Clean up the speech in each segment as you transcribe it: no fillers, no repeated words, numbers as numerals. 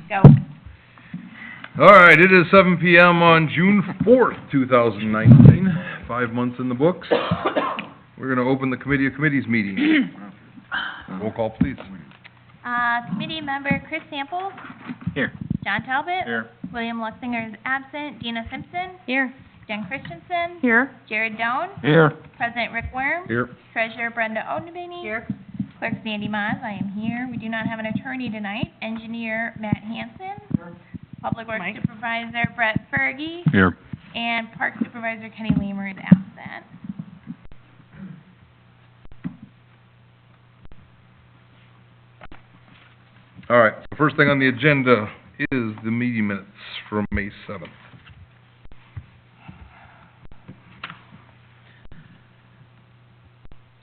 Go. All right, it is 7 PM on June 4th, 2019, 5 months in the books. We're going to open the Committee of Committees meeting. Roll call, please. Committee member Chris Sample. Here. John Talbot. Here. William Luxinger is absent. Dina Simpson. Here. Jen Christensen. Here. Jared Doan. Here. President Rick Worm. Here. Treasurer Brenda Odenbany. Here. Clerk Sandy Moz, I am here. We do not have an attorney tonight. Engineer Matt Hanson. Public Works Mike. Supervisor Brett Fergie. Here. And Park Supervisor Kenny Lamer is absent. All right, the first thing on the agenda is the meeting minutes from May 7th.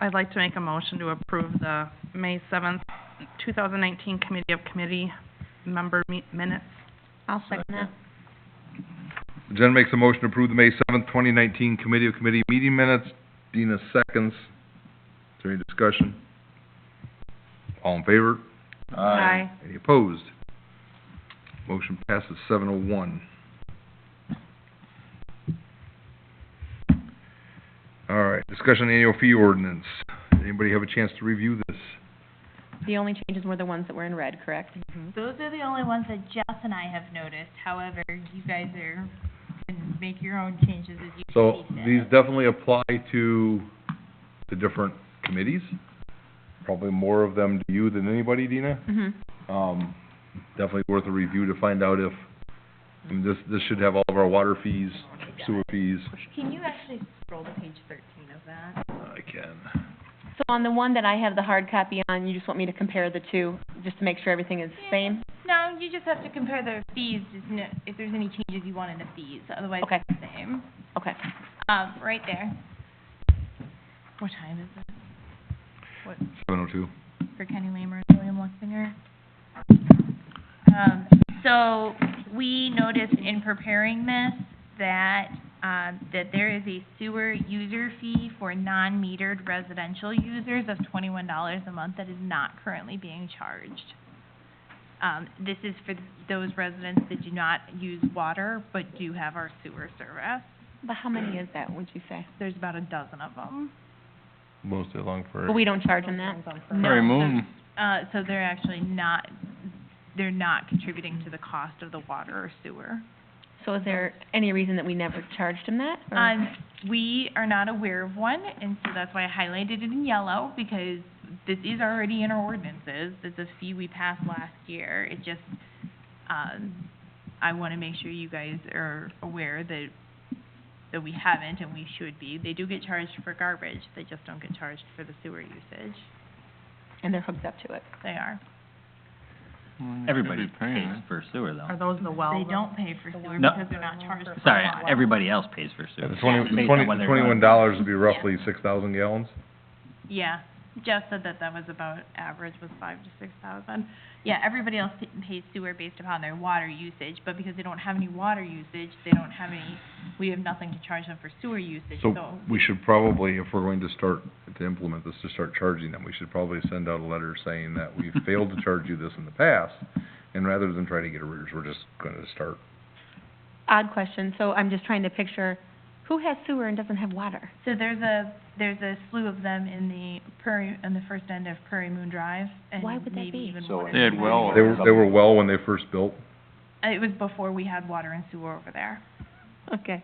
I'd like to make a motion to approve the May 7th, 2019 Committee of Committee member minutes. I'll second that. Jen makes a motion to approve the May 7th, 2019 Committee of Committee meeting minutes. Dina seconds. Is there any discussion? All in favor? Aye. Any opposed? Motion passes 701. All right, discussion on the annual fee ordinance. Anybody have a chance to review this? The only changes were the ones that were in red, correct? Those are the only ones that Jess and I have noticed. However, you guys can make your own changes as you So see fit. these definitely apply to the different committees. Probably more of them to you than anybody, Dina. Mm-hmm. Definitely worth a review to find out if, I mean, this should have all of our water fees, sewer fees. Can you actually scroll to page 13 of that? I can. So on the one that I have the hard copy on, you just want me to compare the two, just to make sure everything is the same? No, you just have to compare the fees, just if there's any changes you want in the fees, otherwise Okay. it's the same. Okay. Right there. What time is it? 702. For Kenny Lamer and William Luxinger. So we noticed in preparing this that there is a sewer user fee for non-metered residential users of $21 a month that is not currently being charged. This is for those residents that do not use water but do have our sewer service. But how many is that, would you say? There's about a dozen of them. Mostly along for. But we don't charge them that? Mary Moon. So they're actually not, they're not contributing to the cost of the water or sewer. So is there any reason that we never charged them that? or- We are not aware of one, and so that's why I highlighted it in yellow, because this is already in our ordinances. It's a fee we passed last year. It just, I want to make sure you guys are aware that we haven't and we should be. They do get charged for garbage, they just don't get charged for the sewer usage. And they're hooked up to it? They are. Everybody pays for sewer Are though. those the well? They don't pay for sewer No. because they're not charged for Sorry, water. everybody else pays for Yeah, sewer. the $20 Based on whether or not- $21 would be roughly 6,000 gallons. Yeah, Jeff said that was about average was 5,000 to 6,000. Yeah, everybody else pays sewer based upon their water usage, but because they don't have any water usage, we have nothing to charge them for sewer usage, So so. we should probably, if we're going to implement this, to start charging them, we should probably send out a letter saying that we failed to charge you this in the past, and rather than try to get arrears, we're just going to start. Odd question, so I'm just trying to picture, who has sewer and doesn't have water? So there's a slew of them in the first end of Prairie Moon Drive, and Why would that maybe be? even So water. they had well- They were well when they first built. It was before we had water and sewer over there. Okay.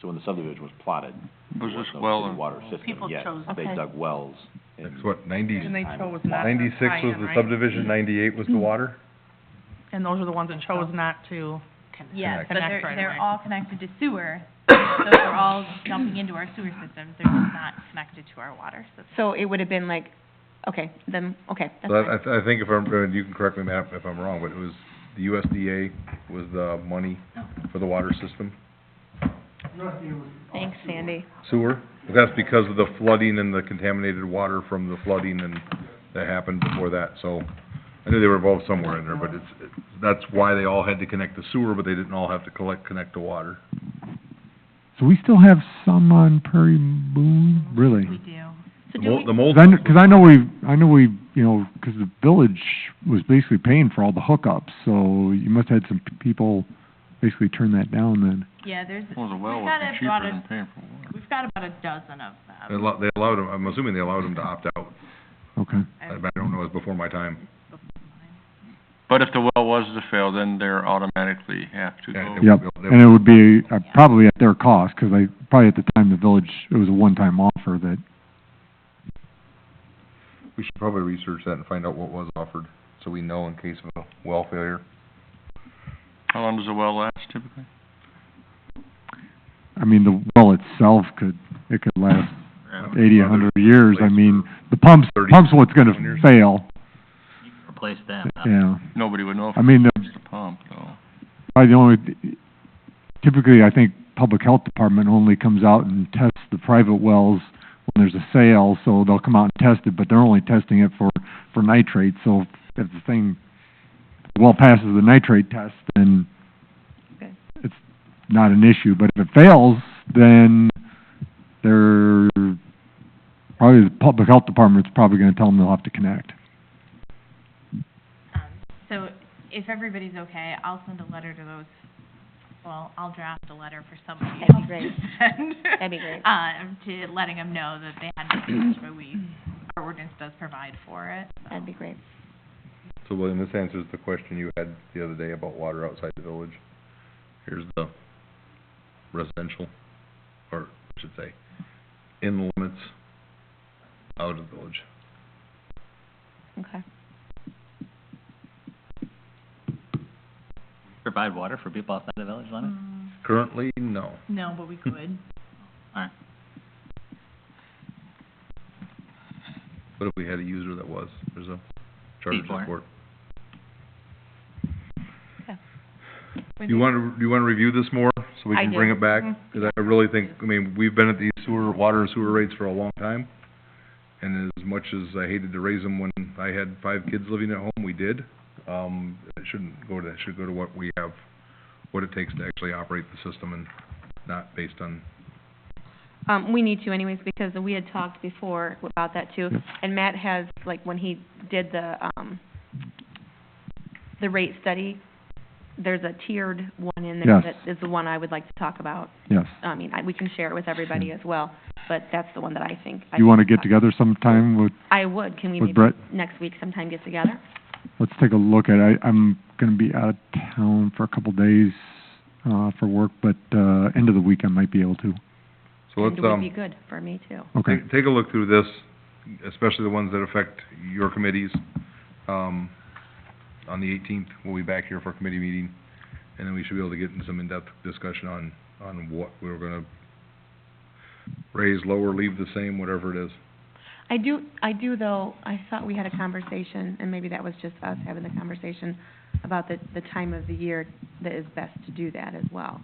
So when the subdivision was plotted, there Was was this no well city in- water system People yet. chose- They Okay. dug wells. That's what, 90, And they chose not to 96 tie was in, the right? subdivision, 98 was the water? And those are the ones that chose not to. Yes, but Connect right they're away. all connected to sewer. Those are all dumping into our sewer systems. They're just not connected to our water system. So it would have been like, okay, then, okay, that's So fine. I think if you can correct me, Matt, if I'm wrong, but it was, the USDA was the money for the water system, Thanks, Sandy. sewer? But that's because of the flooding and the contaminated water from the flooding and that happened before that, so I knew they were involved somewhere in there, but that's why they all had to connect to sewer, but they didn't all have to connect to water. So we still have some on Prairie Moon, really? We do. So do we, The mold. Because I know we, you know, because the village was basically paying for all the hookups, so you must have had some people basically turn that down then. Yeah, there's, Well, the well we've would got be about cheaper a, than paying for water. we've got about a dozen of They them. allowed them, I'm assuming they allowed them to opt out. Okay. I don't know, it was before my time. But if the well was to fail, then they're automatically have to Yeah, go. they- Yep, and it would be probably at their cost, because probably at the time the village, it was a one-time offer that, We should probably research that and find out what was offered, so we know in case of a well failure. How long does a well last typically? I mean, the well itself could last 80, 100 years. I mean, the pump's 30, what's gonna 20 years. fail, Replace that. yeah. Nobody would know if I mean, it's the pump, though. probably the only, typically, I think Public Health Department only comes out and tests the private wells when there's a sale, so they'll come out and test it, but they're only testing it for nitrate, so if the thing, well passes the nitrate test, then Okay. it's not an issue, but if it fails, then they're, probably the Public Health Department's probably gonna tell them they'll have to connect. So if everybody's okay, I'll send a letter to those, well, I'll draft a letter for somebody That'd be else great. to send. That'd be great. To letting them know that they had to change, but our ordinance does provide for it. that'd be great. So William, this answers the question you had the other day about water outside the village. Here's the residential, or I should say, in limits out of the village. Okay. Provide water for people outside the village limits? Currently, no. No, but we could. Alright. But if we had a user that was, there's a charge Fee for it. for it. When Do you wanna review this more, so we I can do. bring it back? Mhm. Cause I really think, I mean, we've been at these water and sewer rates for a long time. And as much as I hated to raise them when I had 5 kids living at home, we did. It shouldn't go to, it should go to what we have, what it takes to actually operate the system and not based on, We need to anyways, because we had talked before about that too. Yep. And Matt has, like, when he did the rate study, there's a tiered one in there Yes. that is the one I would like to talk about. Yes. I mean, we can share it with everybody as well, but that's the one that I think. You wanna get together sometime with, I would. Can we with maybe Brett? next week sometime get together? Let's take a look at it. I'm gonna be out of town for a couple days, for work, but, end of the week I might be able to. so let's, And it would be good for me too. Okay. take a look through this, especially the ones that affect your committees. On the 18th, we'll be back here for a committee meeting, and then we should be able to get into some in-depth discussion on what we're gonna raise, lower, leave the same, whatever it is. I do though, I thought we had a conversation, and maybe that was just us having the conversation about the time of the year that is best to do that as well.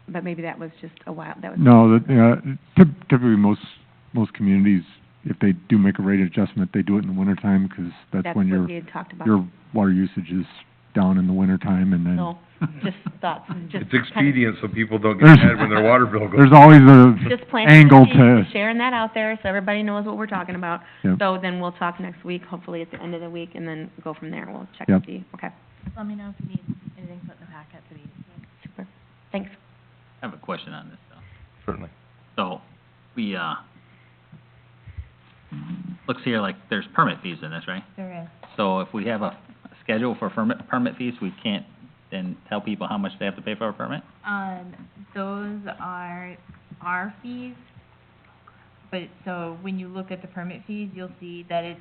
But maybe that was just a while, that was. No, typically most communities, if they do make a rate adjustment, they do it in the wintertime, 'cause that's when what we had talked about. your water usage is down in the wintertime, and then So, just thoughts, just. It's expedient, so people don't get There's- mad when their water bill goes. there's always Just a planting angle the seeds, to, sharing that out there, so everybody knows what we're talking about. Yep. So then we'll talk next week, hopefully at the end of the week, and then go from there. We'll check Yep. and see. Okay, Let me know if you need anything put in the packet for these. super. Thanks. I have a question on this, though. Certainly. So, we, looks here like there's permit fees in this, right? There is. So if we have a schedule for permit fees, we can't then tell people how much they have to pay for a permit? Those are our fees, but, so when you look at the permit fees, you'll see that it's,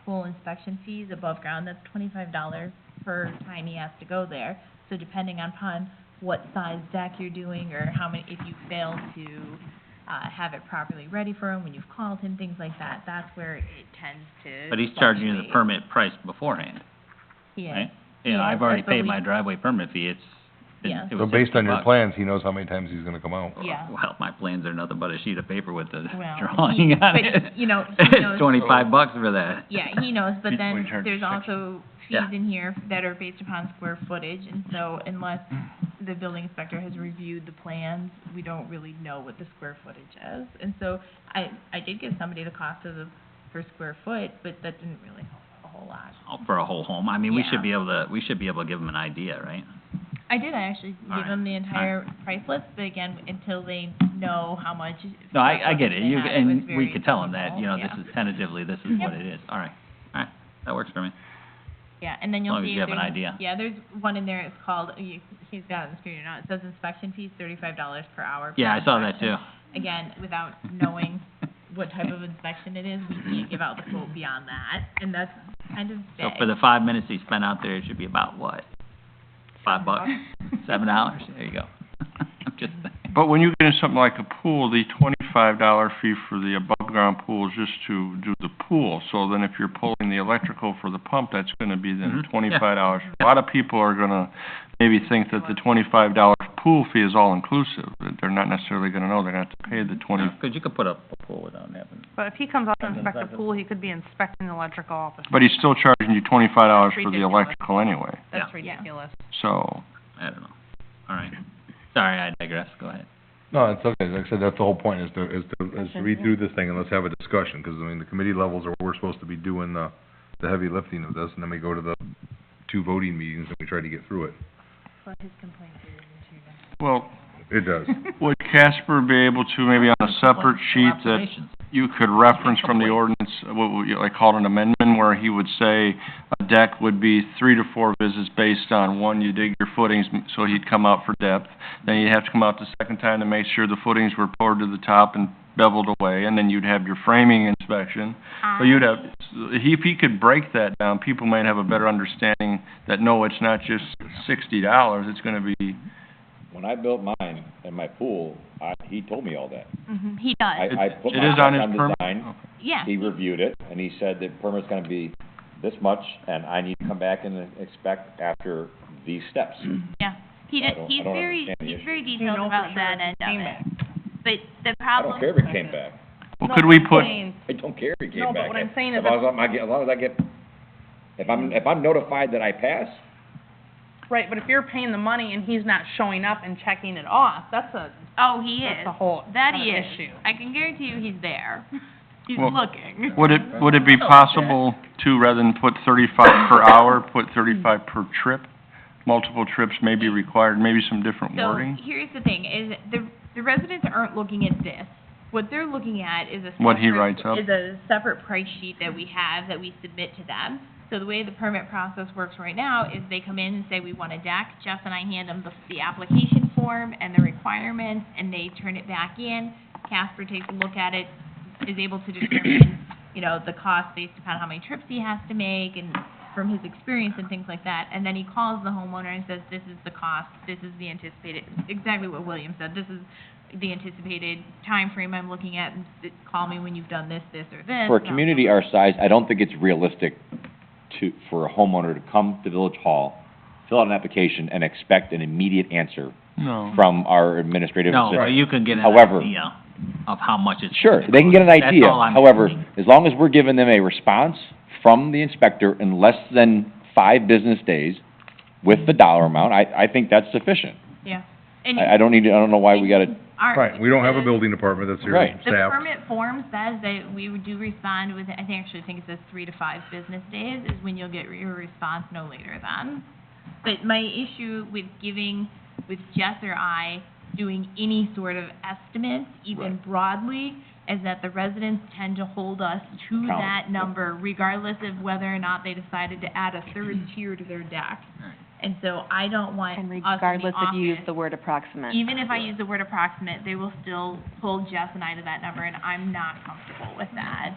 full inspection fees above ground, that's $25 per time he has to go there. So depending upon what size deck you're doing, or how many, if you fail to, have it properly ready for him, when you've called him, things like that, that's where it tends to But he's charging you the fluctuate. permit price beforehand, Yeah. right? Yeah, Yeah, I've already but paid we- my driveway permit fee, it Yeah. was So based on your $60. plans, he knows how many times he's gonna come out. Yeah. Well, my plans are nothing but a sheet of paper with the Well, drawing on but, it. you know, he knows- It's $25 for that. Yeah, he knows, but We then charge there's section. also fees Yeah. in here that are based upon square footage, and so unless the building inspector has reviewed the plans, we don't really know what the square footage is. And so I did give somebody the cost of the per square foot, but that didn't really help a whole lot. For a whole home, I mean, we Yeah. should be able to give them an idea, right? I did actually All give right. them the entire price list, but again, until they know how much. No, I get it, they you, had, and was we very could tell them that, you know, difficult. this is tentatively, this is what Yep. it is, all right, that works for me. Yeah, and then As you'll long as see you have an there's- idea. Yeah, there's one in there, it's called, he's got it on the screen or not, it says inspection fees, $35 per hour. per Yeah, I saw that inspection. too. Again, without knowing what type of inspection it is, we can't give out the quote beyond that, and that's kind of So vague. for the 5 minutes he spent out there, it should be about what? $5? $7? There you go. I'm just saying. But when you get into something like a pool, the $25 fee for the above-ground pool is just to do the pool. So then if you're pulling the electrical for the pump, that's gonna be then Mhm, yeah. $25. A lot of people are gonna maybe think that the $25 pool fee is all-inclusive, but they're not necessarily gonna know, they're gonna have to pay the 20. Because you could put up a pool without having, But if he comes out to Something inspect the like that. pool, he could be inspecting the electrical office. But he's still charging you $25 That's for the ridiculous. electrical anyway, That's Yeah. ridiculous. so. I don't know. All right. Sorry, I digress, go ahead. No, it's okay, like I said, that's the whole point, is to read through this thing and let's have a discussion, because, I mean, the committee levels are where we're supposed to be doing the heavy lifting of this, and then we go to the 2 voting meetings and we try to get through it. But his complaint is that Well, It does. would Casper be able to, maybe on a separate sheet that Observations. you could reference from the ordinance, what would you, like, call it an amendment, where he would say a deck would be 3 to 4 visits based on, one, you dig your footings, so he'd come out for depth, then you'd have to come out the second time to make sure the footings were poured to the top and beveled away, and then you'd have your framing inspection. So you'd have, if he could break that down, people might have a better understanding that, no, it's not just $60, it's gonna be. When I built mine and my pool, he told me all that. He does, I put It my is on spec his on permit? design, yeah. he reviewed it, and he said that permit's gonna be this much, and I need to come back and inspect after these steps. Yeah, I don't- I don't understand the he's issue. very Do you detailed know for about sure that if end it of came it. back? But the I problem. don't care if it came back. Well, No, could but we I'm put, saying- I don't care if it came No, back. but what I'm saying is As long as I get, if I'm notified that I pass, Right, but if you're paying the money and he's not showing up and checking it off, that's a, Oh, he that's is. a whole That other he is. issue. I can guarantee you he's there. He's Well, looking. would it be possible to, rather than put 35 per hour, put 35 per trip? Multiple trips may be required, maybe some different So, wording? here's the thing, is the residents aren't looking at this. What they're looking at is a What he separate- writes up. Is a separate price sheet that we have that we submit to them. So the way the permit process works right now is they come in and say, we want a deck. Jess and I hand them the application form and the requirements, and they turn it back in. Casper takes a look at it, is able to determine, you know, the cost based upon how many trips he has to make and from his experience and things like that. And then he calls the homeowner and says, this is the cost, this is the anticipated, exactly what William said, this is the anticipated time frame I'm looking at, and call me when you've done this, this, or this. for a community our size, I don't think it's realistic for a homeowner to come to Village Hall, fill out an application, and expect an immediate answer No. from our administrative No, assistant. but you can get an However- idea of how much it's. Sure, they can get an That's idea. all I'm However, saying. as long as we're giving them a response from the inspector in less than 5 business days with the dollar amount, I think that's sufficient. Yeah. And I don't know why we gotta, our- Right, we don't have a building department that's here, Right. The staff. permit form says that we do respond with, I actually think it says 3 to 5 business days is when you'll get your response, no later than. But my issue with Jess or I doing any sort of estimates, even broadly, is that the residents tend to hold us to Count. that number regardless of whether or not they decided to add a third tier to their deck. And so I don't want us And in the regardless if you use office- the word approximate. even if I use the word approximate, they will still hold Jess and I to that number, and I'm not comfortable with that.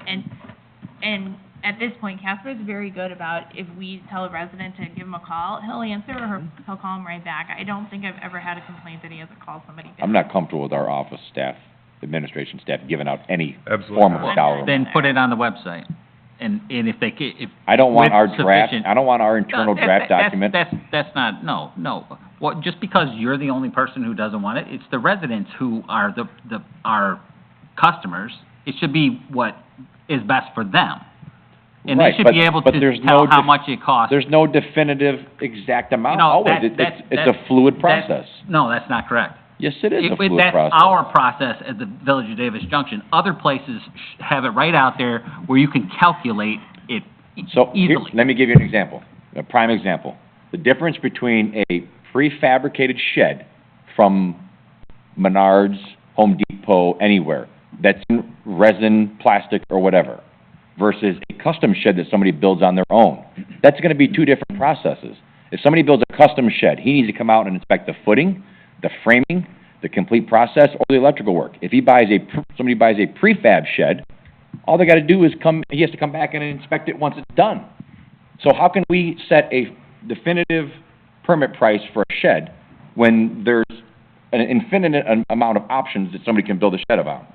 And at this point, Casper is very good about, if we tell a resident to give him a call, he'll answer, or he'll call him right back. I don't think I've ever had a complaint that he hasn't called somebody back. I'm not comfortable with our office staff, administration staff, giving out any Absolutely form of not. a dollar amount. Then put it on the website, and if they if. I don't want with our draft, sufficient- I don't want our internal No, draft that's- document. That's not, no. Well, just because you're the only person who doesn't want it, it's the residents who are our customers. It should be what is best for them. And they Right, should but- be able but to there's tell no how def- much it costs. There's no definitive exact amount No, always. It's a fluid process. No, that's not correct. Yes, it is a fluid That's process. our process at the Village of Davis Junction. Other places have it right out there where you can calculate it So, here, easily. let me give you an example, a prime example. The difference between a prefabricated shed from Menards, Home Depot, anywhere, that's in resin, plastic, or whatever, versus a custom shed that somebody builds on their own. That's gonna be two different processes. If somebody builds a custom shed, he needs to come out and inspect the footing, the framing, the complete process, or the electrical work. If he buys somebody buys a prefab shed, all they gotta do is he has to come back and inspect it once it's done. So how can we set a definitive permit price for a shed when there's an infinite amount of options that somebody can build a shed about?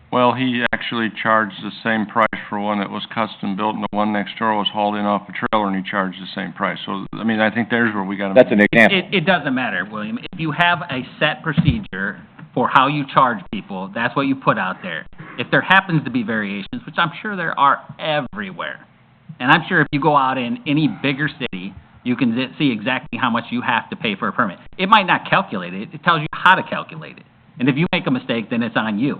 Well, he actually charged the same price for one that was custom built, and the one next door was hauled in off a trailer, and he charged the same price. So, I mean, I think there's where we gotta. That's an example. It doesn't matter, William. If you have a set procedure for how you charge people, that's what you put out there. If there happens to be variations, which I'm sure there are everywhere, and I'm sure if you go out in any bigger city, you can see exactly how much you have to pay for a permit. It might not calculate it, it tells you how to calculate it. And if you make a mistake, then it's on you.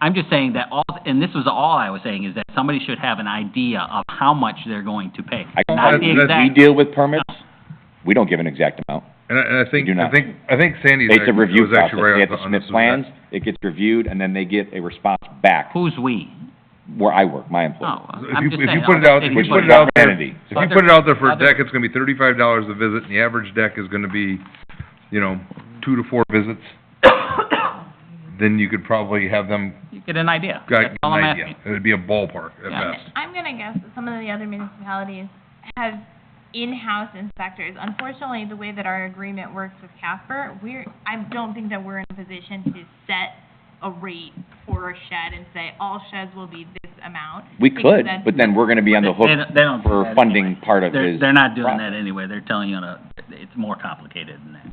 I'm just saying that and this was all I was saying, is that somebody should have an idea of how much they're going to pay. I can Not tell the you, we exact, deal with permits, we don't give an exact amount. And I think, We do not. I think Sandy's It's a actually, review was process. actually right They have to on this. submit plans, it gets reviewed, and then they get a response back who's we? where I work, my employee. Oh, If I'm you, just if saying. you put it out, if Which you is put it out there, entity. if you put it out there for a Other- deck, it's gonna be $35 a visit, and the average deck is gonna be, 2 to 4 visits, then you could probably have them You get an idea. got That's all an I'm idea. asking. It'd be a ballpark at Yeah. best. I'm gonna guess that some of the other municipalities have in-house inspectors. Unfortunately, the way that our agreement works with Casper, I don't think that we're in a position to set a rate for a shed and say, all sheds will be this amount. We because could, that's- but then we're gonna be on the hook They don't do for that funding anyway. part of his They're not doing process. that anyway, they're telling you it's more complicated than that.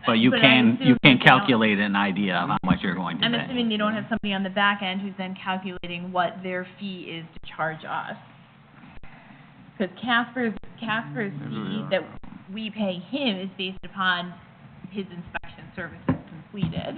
But you But I can assume that they don't- calculate an idea of how much you're going to I'm pay. assuming they don't have somebody on the back end who's then calculating what their fee is to charge us. Because Casper's fee that we pay him is based upon his inspection services completed.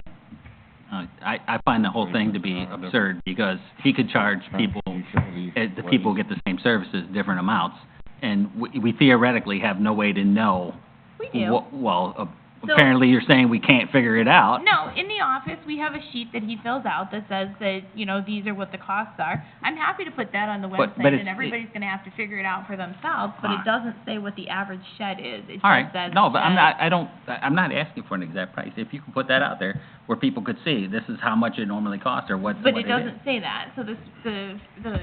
I find the whole thing to be absurd, because he could charge people, the people get the same services, different amounts, and we theoretically have no way to know. We do. So- Apparently you're saying we can't figure it out. No, in the office, we have a sheet that he fills out that says that, these are what the costs are. I'm happy to put that on the But website, it's- and everybody's gonna have to figure it out for themselves, but it Alright. doesn't say what the average shed is. It All right, just says no, but I'm shed. not, I'm not asking for an exact price. If you can put that out there where people could see, this is how much it normally costs, or what But it it is. doesn't say that, so the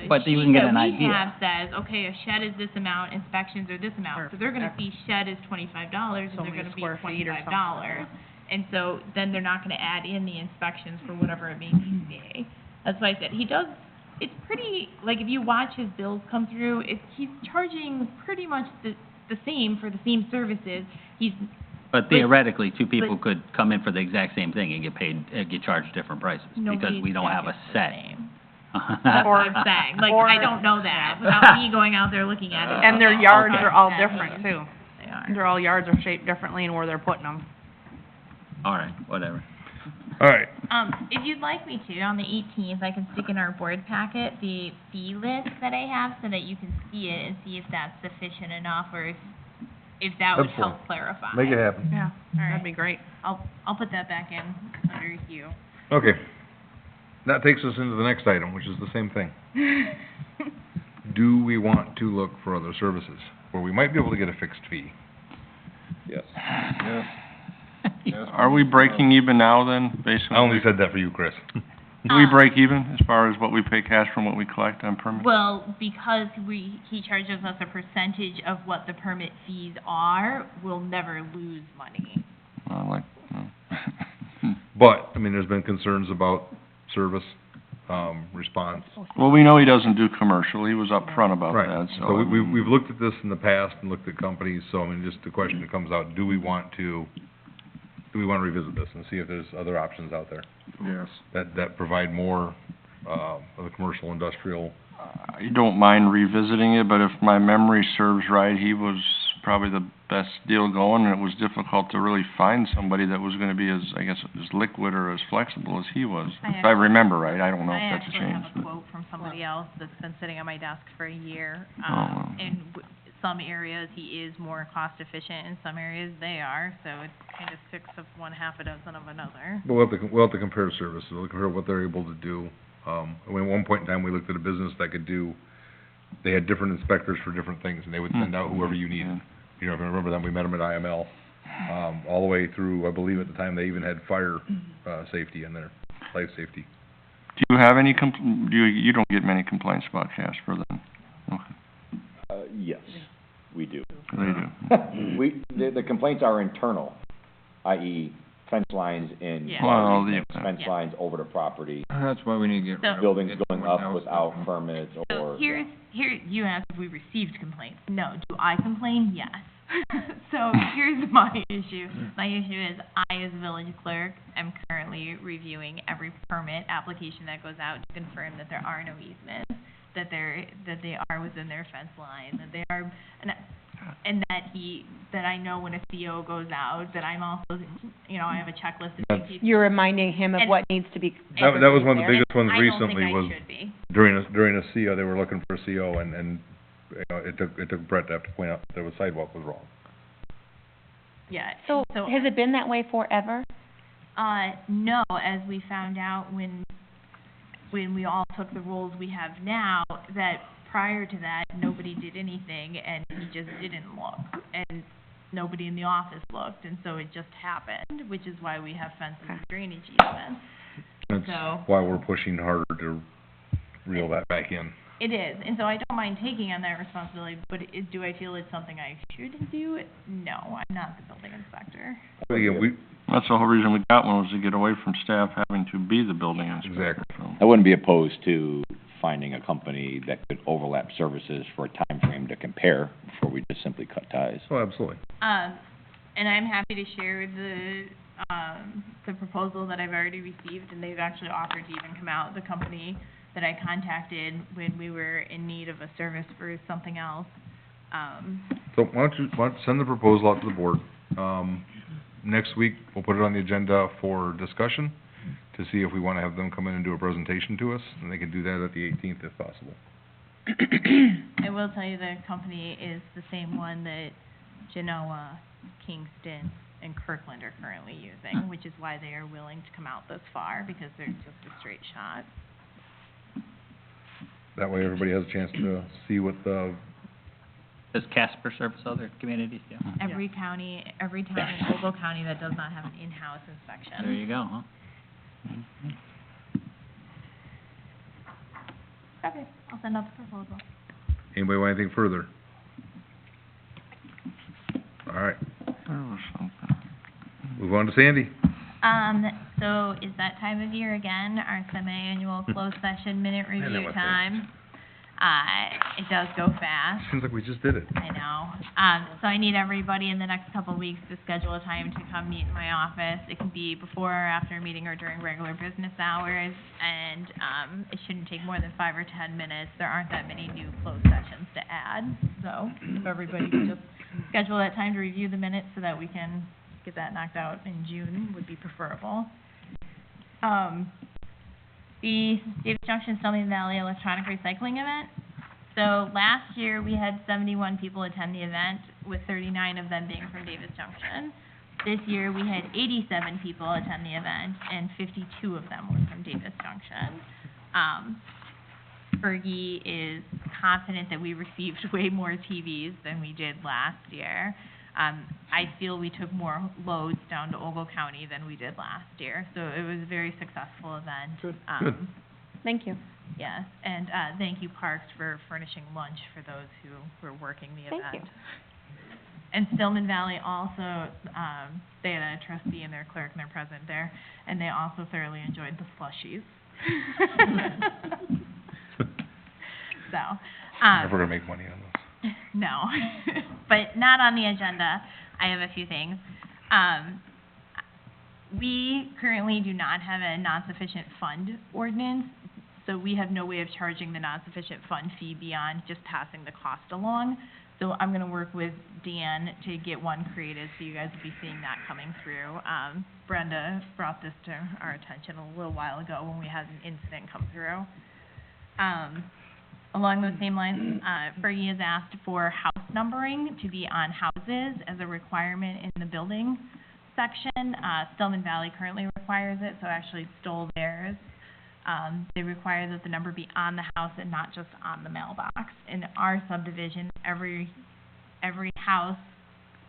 But you sheet can get that an we idea. have says, okay, a shed is this amount, inspections are this amount, so they're gonna see shed is $25, and So they're many gonna be square feet or something. $25. And so, then they're not gonna add in the inspections for whatever it may be. That's why I said, it's pretty, like, if you watch his bills come through, he's charging pretty much the same for the same services. But theoretically, two people but- could come in for the exact same thing and get charged different prices, because Nobody's we don't have a check is the set. same. That's what I'm saying, like, Or- I don't know that, without me going out there looking at it. And their yards Okay. are all That different means too. They are. Their all yards are shaped differently and where they're putting them. All right, whatever. All right, If you'd like me to, on the 18th, I can stick in our board packet the fee list that I have, so that you can see it and see if that's sufficient enough, or if that would That's fine. help clarify. make it happen. Yeah, right. that'd be great. I'll put that back in under you. Okay. That takes us into the next item, which is the same thing. Do we want to look for other services where we might be able to get a fixed fee? Yes. Are we breaking even now then, basically? I only said that for you, Chris. Do we break even as far as what we pay cash from what we collect on permits? Well, because he charges us a percentage of what the permit fees are, we'll never lose money. But, there's been concerns about service, response. Well, we know he doesn't do commercial, he was upfront about Right. that, So we've looked at this in the past and looked at companies, so just the question that comes out, do we want to revisit this and see if there's other options out there Yes. that provide more of the commercial industrial. I don't mind revisiting it, but if my memory serves right, he was probably the best deal going, and it was difficult to really find somebody that was gonna be as, I guess, as liquid or as flexible as he was. If I remember right, I don't know if that's I changed. actually have a quote from somebody else that's been sitting on my desk for a year. Oh. In some areas, he is more cost efficient, in some areas they are, so it's kind of six of one, half a dozen of another. But we'll have to compare services, we'll compare what they're able to do. I mean, at one point in time, we looked at a business that could do, they had different inspectors for different things, and they would send out whoever you needed. You know, if you remember them, we met them at IML, all the way through, I believe at the time, they even had fire, safety in there, life safety. Do you have any you don't get many complaints about Casper then? Okay, Yes, we do. they do. The complaints are internal, i.e. fence lines in, Yeah. Well, fence Yeah. lines over the property, That's why we need to get rid of. buildings get going more up houses. without permits So or. here, you asked if we received complaints. No. Do I complain? Yes. So here's my issue. My issue is I, as village clerk, am currently reviewing every permit application that goes out to confirm that there are no easements, that they are within their fence line, that they are, and that I know when a CO goes out, that I'm also, you know, I have a checklist of things. he's- You're reminding him of And- what needs to be. That was one of the there. biggest ones recently, I was don't think I should be. during a CO, they were looking for a CO, and, you know, it took Brett to have to point out that the sidewalk was wrong. Yeah. So, has it been that way forever? No, as we found out when we all took the roles we have now, that prior to that, nobody did anything, and he just didn't look, and nobody in the office looked, and so it just happened, which is why we have fences and drainage easements. That's So- why we're pushing harder to reel that back in. It is, and so I don't mind taking on that responsibility, but do I feel it's something I should do? No, I'm not the building inspector. But again, That's the whole reason we got one, was to get away from staff having to be the building inspector. Exactly. So. I wouldn't be opposed to finding a company that could overlap services for a time frame to compare before we just simply cut ties. oh, absolutely. And I'm happy to share the proposal that I've already received, and they've actually offered to even come out, the company that I contacted when we were in need of a service for something else. So why don't you send the proposal out to the board? Next week, we'll put it on the agenda for discussion to see if we wanna have them come in and do a presentation to us, and they can do that at the 18th if possible. I will tell you the company is the same one that Genoa, Kingston, and Kirkland are currently using, which is why they are willing to come out this far, because they're just a straight shot. That way, everybody has a chance to see what the, Does Casper service other communities? Yeah. Every county, every town in Ogle County that does not have an in-house inspection. There you go, huh? Okay, I'll send out the proposal. anybody want anything further? All right, There was something. move on to Sandy. So is that time of year again, our semi-annual closed session minute know review what time? It does go fast. Seems like we just did it. I know. So I need everybody in the next couple of weeks to schedule a time to come meet in my office. It can be before or after a meeting or during regular business hours, and, it shouldn't take more than 5 or 10 minutes. There aren't that many new closed sessions to add, so if everybody could just schedule that time to review the minutes so that we can get that knocked out in June would be preferable. The Davis Junction Stillman Valley Electronic Recycling Event. So last year, we had 71 people attend the event, with 39 of them being from Davis Junction. This year, we had 87 people attend the event, and 52 of them were from Davis Junction. Fergie is confident that we received way more TVs than we did last year. I feel we took more loads down to Ogle County than we did last year, so it was a very successful event. Good. Thank you. Yes, and thank you, Parks, for furnishing lunch for those who were working the event. Thank you. And Stillman Valley also, they had a trustee and their clerk, and they're present there, and they also thoroughly enjoyed the slushies. So, Never gonna make money on those. no, but not on the agenda. I have a few things. We currently do not have a non-sufficient fund ordinance, so we have no way of charging the non-sufficient fund fee beyond just passing the cost along. So I'm gonna work with Dan to get one created, so you guys will be seeing that coming through. Brenda brought this to our attention a little while ago when we had an incident come through. Along those same lines, Fergie has asked for house numbering to be on houses as a requirement in the building section. Stillman Valley currently requires it, so I actually stole theirs. They require that the number be on the house and not just on the mailbox. In our subdivision, every house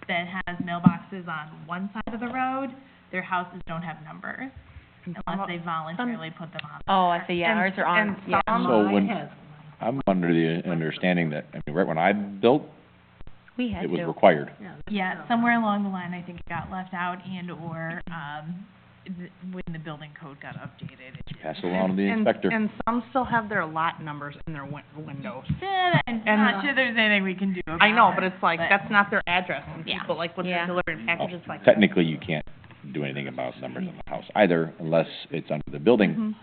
that has mailboxes on one side of the road, their houses don't have numbers unless they voluntarily put them on. Oh, I see, yeah, ours are on, yeah. So when, I'm under the understanding that, I mean, right when I built, We had it was to. required. Yeah, somewhere along the line, I think it got left out and/or, when the building code got updated. Pass it along to the inspector. And some still have their lot numbers in their windows. I'm And- not sure there's anything we can do about it. I know, but it's like, but- that's not their address, and Yeah. people, like, when Yeah. they're delivering packages like. Technically, you can't do anything about numbers in the house either, unless it's under the building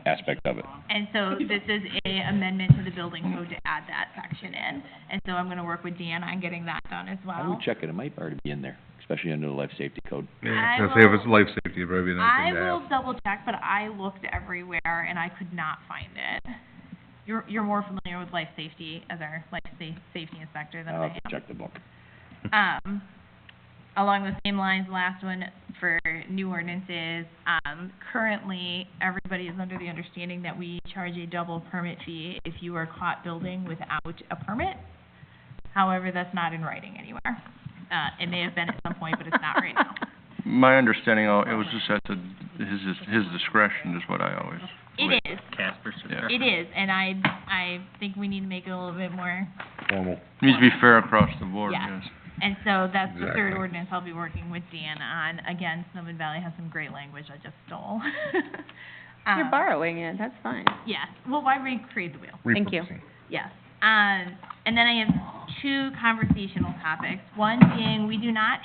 aspect of it. And so this is a amendment to the building code to add that section in. And so I'm gonna work with Dan on getting that done as I well. would check it, it might already be in there, especially under the life safety code. Yeah, I I was gonna say, if will- it's life safety, it'd probably be a nice I thing to will have. double check, but I looked everywhere and I could not find it. You're more familiar with life safety as our safety inspector than I I'll am. have to check the book. Along the same lines, last one for new ordinances, currently, everybody is under the understanding that we charge a double permit fee if you are caught building without a permit. However, that's not in writing anywhere. It may have been at some point, but it's not right now. My understanding, it was just at his discretion is what I always. It is, Casper, Yeah. it is, and I think we need to make it a little bit more. Formal. Needs to be fair across the board, Yeah. yes. And so that's the third Exactly. ordinance I'll be working with Dan on. Again, Snowman Valley has some great language I just stole. You're borrowing it, that's fine. Yes, well, why recreate the wheel? Thank you. Repurposing. Yes. And then I have two conversational topics. One being, we do not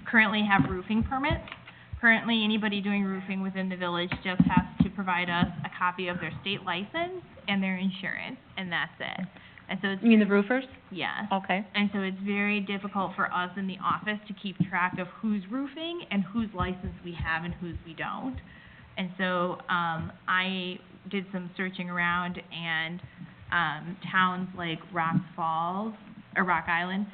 currently have roofing permits. Currently, anybody doing roofing within the village just has to provide us a copy of their state license and their insurance, and that's it. And so it's, You mean the roofers? yes. Okay. And so it's very difficult for us in the office to keep track of who's roofing and whose license we have and whose we don't. And so, I did some searching around and, towns like Rock Falls, or Rock Island,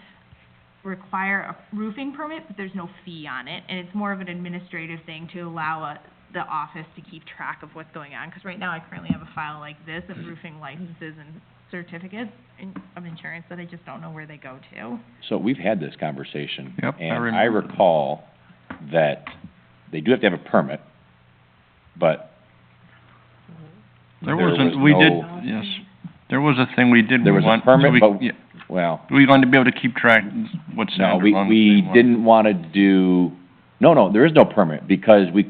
require a roofing permit, but there's no fee on it. And it's more of an administrative thing to allow the office to keep track of what's going on. Because right now, I currently have a file like this of roofing licenses and certificates of insurance that I just don't know where they go to. So we've had this conversation. Yep, I And I remember. recall that they do have to have a permit, but There There wasn't, was we did, no- yes, there was a thing we did. there we was a want- permit, we- but, yeah, well, we wanted to be able to keep track what's no, sounded we, along the we same line. didn't wanna do, no, there is no permit, because we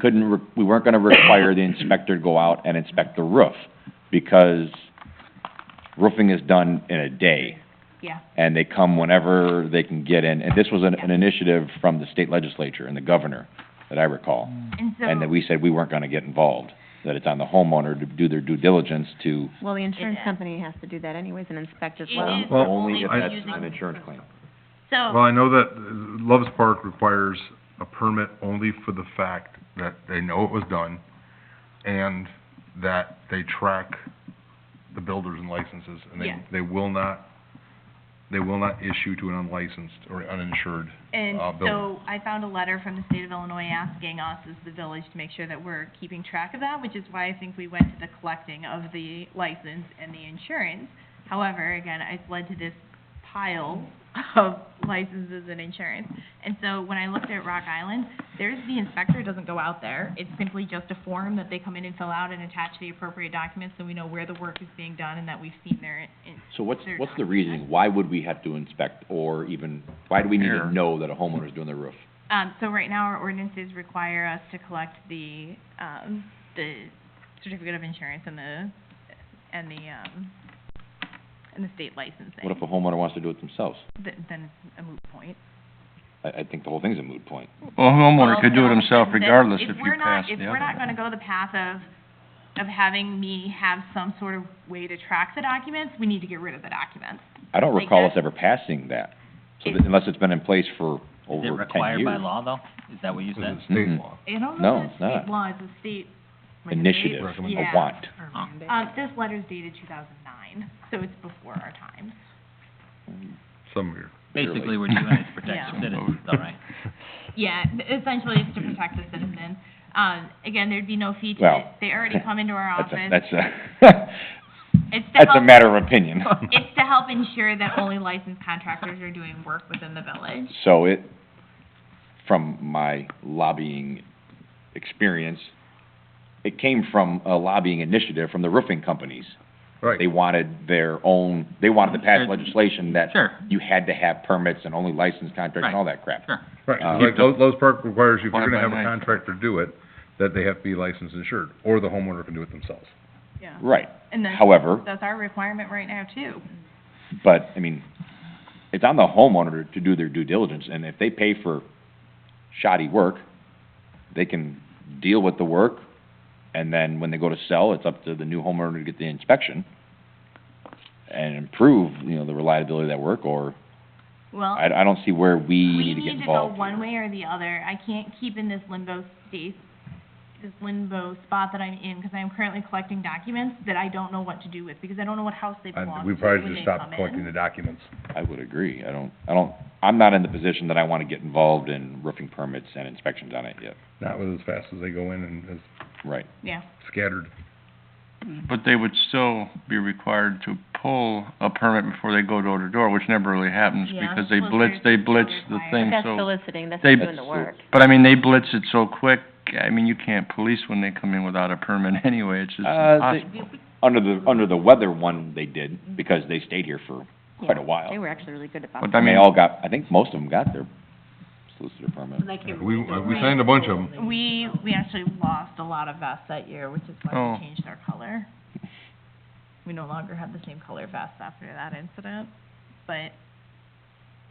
we weren't gonna require the inspector to go out and inspect the roof, because roofing is done in a day, Yeah. and they come whenever they can get in, and this was an initiative from the state legislature and the governor, that I recall. And so. And that we said we weren't gonna get involved, that it's on the homeowner to do their due diligence to, Well, the insurance is. company has to do that anyways and inspect as It well. is. Well, only if I- that's using- an insurance claim. Well, So, I know that Loves Park requires a permit only for the fact that they know it was done and that they track the builders and licenses, and Yeah. they will not issue to an unlicensed or uninsured, and building. so I found a letter from the state of Illinois asking us as the village to make sure that we're keeping track of that, which is why I think we went to the collecting of the license and the insurance. However, again, it's led to this pile of licenses and insurance. And so when I looked at Rock Island, the inspector doesn't go out there. It's simply just a form that they come in and fill out and attach the appropriate documents so we know where the work is being done and that we've seen their, So what's They're the documented. reasoning? Why would we have to inspect, or even, why do we need Here. to know that a homeowner's doing their roof? So right now, our ordinances require us to collect the certificate of insurance and the state licensing. What if a homeowner wants to do it themselves? Then it's a moot point. I think the whole thing's a moot point. Well, a homeowner Well, could do it no, himself then regardless if if you we're not- pass the If other we're not one. gonna go the path of of having me have some sort of way to track the documents, we need to get rid of the documents. I don't Like recall us that- ever passing that, so It- that, unless it's been in place for Is it over 10 required by years. law, though? Is that what you This said? is state Mhm. law. I don't No, know if it's it's not. state law, it's a state, Initiative, Yeah. a want. this letter's dated 2009, so it's before our times. Some here. Basically, we're doing it to protect Yeah. the citizens, all right? Yeah, essentially it's to protect the citizen. Again, there'd be no fee to Well, it. They already come into our office. That's a, It's to that's a help, matter of opinion. it's to help ensure that only licensed contractors are doing work within the village. So it, from my lobbying experience, it came from a lobbying initiative from the roofing companies. Right. They wanted their own, they wanted to pass Sure. legislation that Sure. you had to have permits and only licensed contractors and all that crap. Sure. Right, Uh, like Lowe's Park requires you, if Water you're gonna by have a night. contractor do it, that they have to be licensed and insured, or the homeowner can do it themselves. Yeah. Right. And then, However, that's our requirement right now too. but, I mean, it's on the homeowner to do their due diligence, and if they pay for shoddy work, they can deal with the work, and then when they go to sell, it's up to the new homeowner to get the inspection and improve, you know, the reliability of that work, or Well, I don't see where we we need to get need to go involved. one way or the other. I can't keep in this limbo state, this limbo spot that I'm in, because I'm currently collecting documents that I don't know what to do with, because I don't know what house they belong to We when probably they just come stop collecting in. the documents. I would agree. I'm not in the position that I wanna get involved in roofing permits and inspections on it yet. Not with as fast as they go in and as Right. Yeah. scattered. But they would still be required to pull a permit before they go door to door, which never really happens, Yeah. because they Well, blitz the required. thing, That's so. soliciting, that's They- not doing the work. But I mean, they blitz it so quick, I mean, you can't police when they come in without a permit anyway, it's just impossible. Under the weather one, they did, because they stayed here for quite a Yeah, while. They were actually really good about But that. I And they mean, all got, I think most of them got their solicitor permit. We signed a bunch of them. We actually lost a lot of vests that year, which is why Oh. we changed our color. We no longer have the same color vests after that incident, but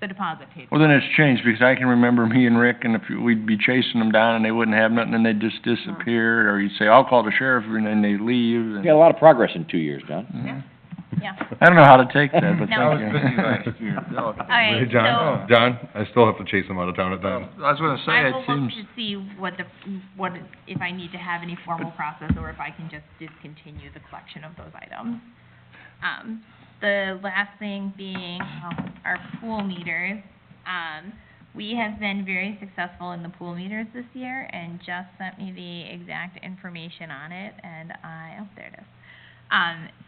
the deposit paid. well, then it's changed, because I can remember me and Rick, and if we'd be chasing them down and they wouldn't have nothing, and they'd just disappear, or you'd say, I'll call the sheriff, and then they leave, You and. got a lot of progress in 2 years, John. Mhm. Yeah. I don't know how to take that, but No. thank you. All right, Hey, John, John, I still have to chase them out of town at times. I was gonna say, I it will look seems, to see what, if I need to have any formal process, or if I can just discontinue the collection of those items. The last thing being, our pool meters. We have been very successful in the pool meters this year, and Jess sent me the exact information on it, and there it is.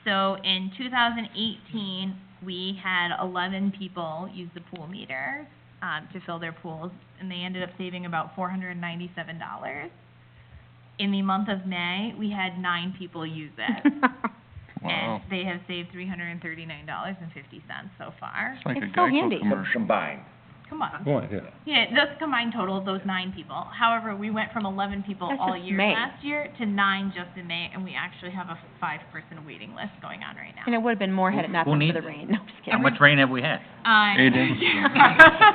So in 2018, we had 11 people use the pool meters, to fill their pools, and they ended up saving about $497. In the month of May, we had 9 people use it, wow, and they have saved $339.50 so far. it's like a It's so handy. Geico commercial. Combined. Come on. Go on, yeah. Yeah, that's combined total of those 9 people. However, we went from 11 people That's all just year May. last year to 9 just in May, and we actually have a 5-person waiting list going on right now. And it would've been more had it not Who been for needs the it? rain, no, I'm just How kidding. much rain have we had? 8 inches.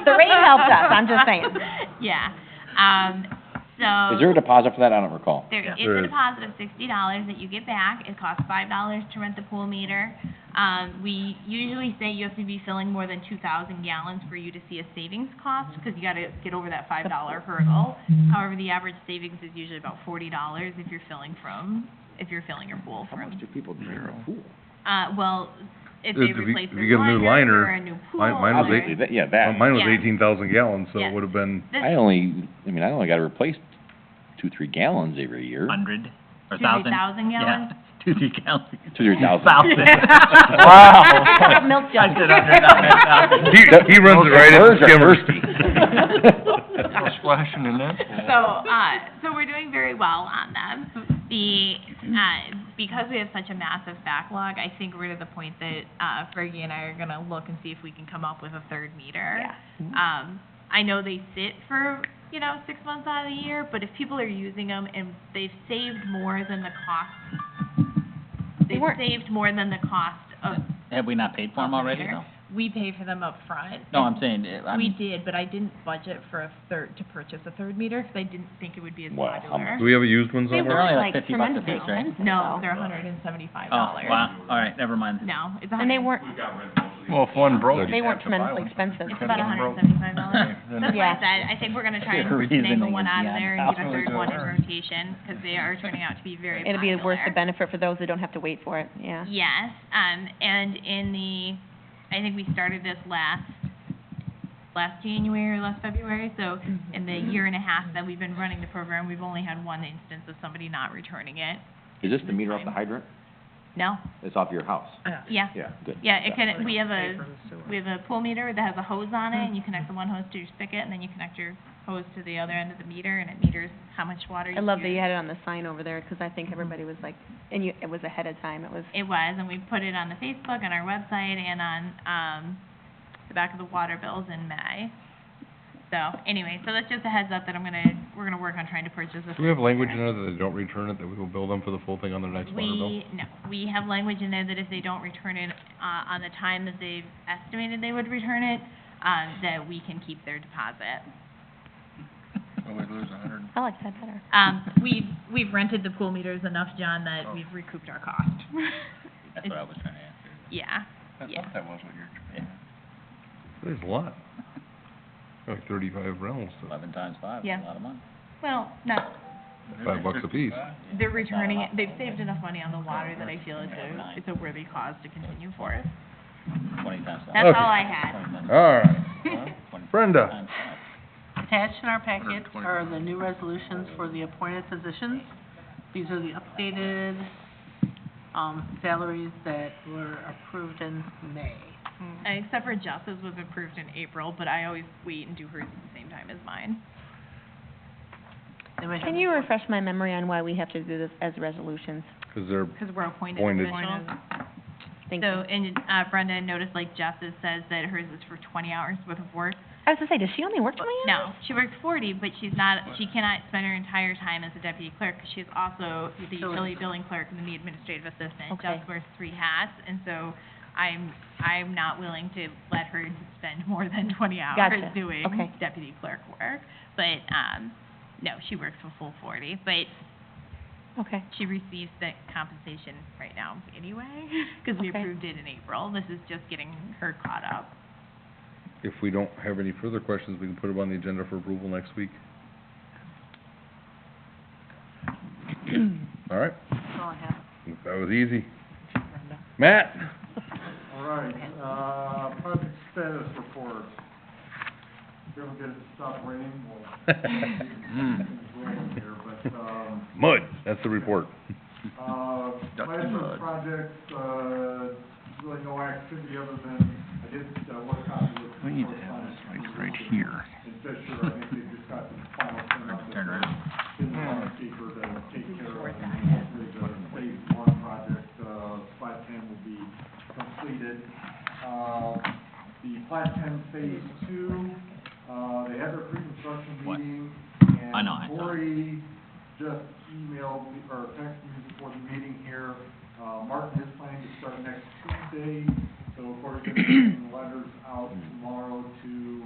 The rain helped us, I'm just saying. Yeah, Is there a deposit for that? I don't recall. There Yeah. is There a is. deposit of $60 that you get back. It costs $5 to rent the pool meter. We usually say you have to be filling more than 2,000 gallons for you to see a savings cost, because you gotta get over that $5 hurdle. However, the average savings is usually about $40 if you're filling your pool How much from, do people drink in a pool? well, if If they you- replace if their you get a new liner, or a new pool. mine was or- Obviously, yeah, that. Mine was Yeah. 18,000 gallons, so Yeah. it would've been, This- I only gotta replace 2-3 gallons every year. 100 or 2,000 1,000? gallons? Yeah, 2-3 gallons. 2,000. 1,000. Wow. Milk I jug. said 100, I meant 1,000. he runs it right Birds into are skimmers. thirsty. No splashing in that pool. So we're doing very well on them. Because we have such a massive backlog, I think we're to the point that, Fergie and I are gonna look and see if we can come up with a third meter. Yeah. I know they sit for, 6 months out of the year, but if people are using them and they've saved more than the cost, They weren't- saved more than the cost of, Have we not paid for them already, Meter. though? we pay for them up front. No, I'm saying, We did, but I didn't budget for to purchase a third meter, because I didn't think it would be as Wow, how popular. Do we have a used one They They're somewhere? only weren't like like 50 bucks a tremendously piece, right? expensive, No, though. they're $175. Oh, wow, all right, never mind. No, it's And they weren't, Well, if one broke, they weren't tremendously expensive. It's about $175. That's why I Yeah. said, I think we're gonna try and finagle one out of there and get a third one in rotation, because they are turning out to be very It'll be worth the popular. benefit for those that don't have to wait for it, yeah. Yes, and I think we started this last January or last February, so in the year and a half that we've been running the program, we've only had one instance of somebody not returning it. Is this the meter off the hydrant? No, It's off your house? yeah. Yeah, good. Yeah, it can, we have a pool meter that has a hose on it, and you connect the one hose to your spigot, and then you connect your hose to the other end of the meter, and it meters how much water you I use. love that you had it on the sign over there, because I think everybody was like, and it was ahead of time, it was, It was, and we put it on the Facebook, on our website, and on, the back of the water bills in May. So, anyway, so that's just a heads up that we're gonna work on trying to purchase a. Do we have language in there that they don't return it, that we will bill them for the full thing on their next water bill? No, we have language in there that if they don't return it, on the time that they've estimated they would return it, that we can keep their deposit. we lose 100. I like that better. We've rented the pool meters enough, John, that we've recouped our cost. That's what I was trying to answer. Yeah, I yeah. thought that was what you're. There's a lot. Like 35 rentals, so 11 times 5 is Yeah. a lot of money. Well, not, $5 a piece. they're returning it, they've saved enough money on the water that I feel it's a worthy cause to continue for it. 20 times 5. That's Okay. all I had. 20 times All right, 20 Brenda. times 5. Attached in our packet are the new resolutions for the appointed positions. These are the updated, salaries that were approved in May. Except for Jess's was approved in April, but I always wait and do hers at the same time as mine. Anybody have Can you refresh my memory on why we have to do this as resolutions? Because they're Because we're appointed Appointed. officials. Thank So, you. and Brenda noticed like Jess's says that hers is for 20 hours worth of work. I was gonna say, does she only work 20 hours? No, she works 40, but she cannot spend her entire time as a deputy clerk, because she's also the utility billing clerk and the administrative assistant. Okay. Jess wears 3 hats, and so I'm not willing to let her spend more than 20 hours Gotcha. doing Okay. deputy clerk work. But, no, she works a full 40, but Okay, she receives the compensation right now anyway, because we Okay. approved it in April. This is just getting her caught up. If we don't have any further questions, we can put them on the agenda for approval next week. All right, That's all I have. that was easy. Matt? All right, project status report. If we ever get it to stop raining, we'll keep things rolling here, but, Mud, that's the report. Plaster project, really no activity other than, I did, work on the. We need to have this right here. In Fisher, I think they just got the final thing up Turn there. right. In the landscaper to take care of, and hopefully the phase 1 project, plat 10 will be completed. The plat 10 phase 2, they had their pre-construction What? meeting, I know, I and saw it. Cory just emailed, me or texted me before the meeting here. Martin is planning to start next Tuesday, so Cory's gonna be sending letters out tomorrow to,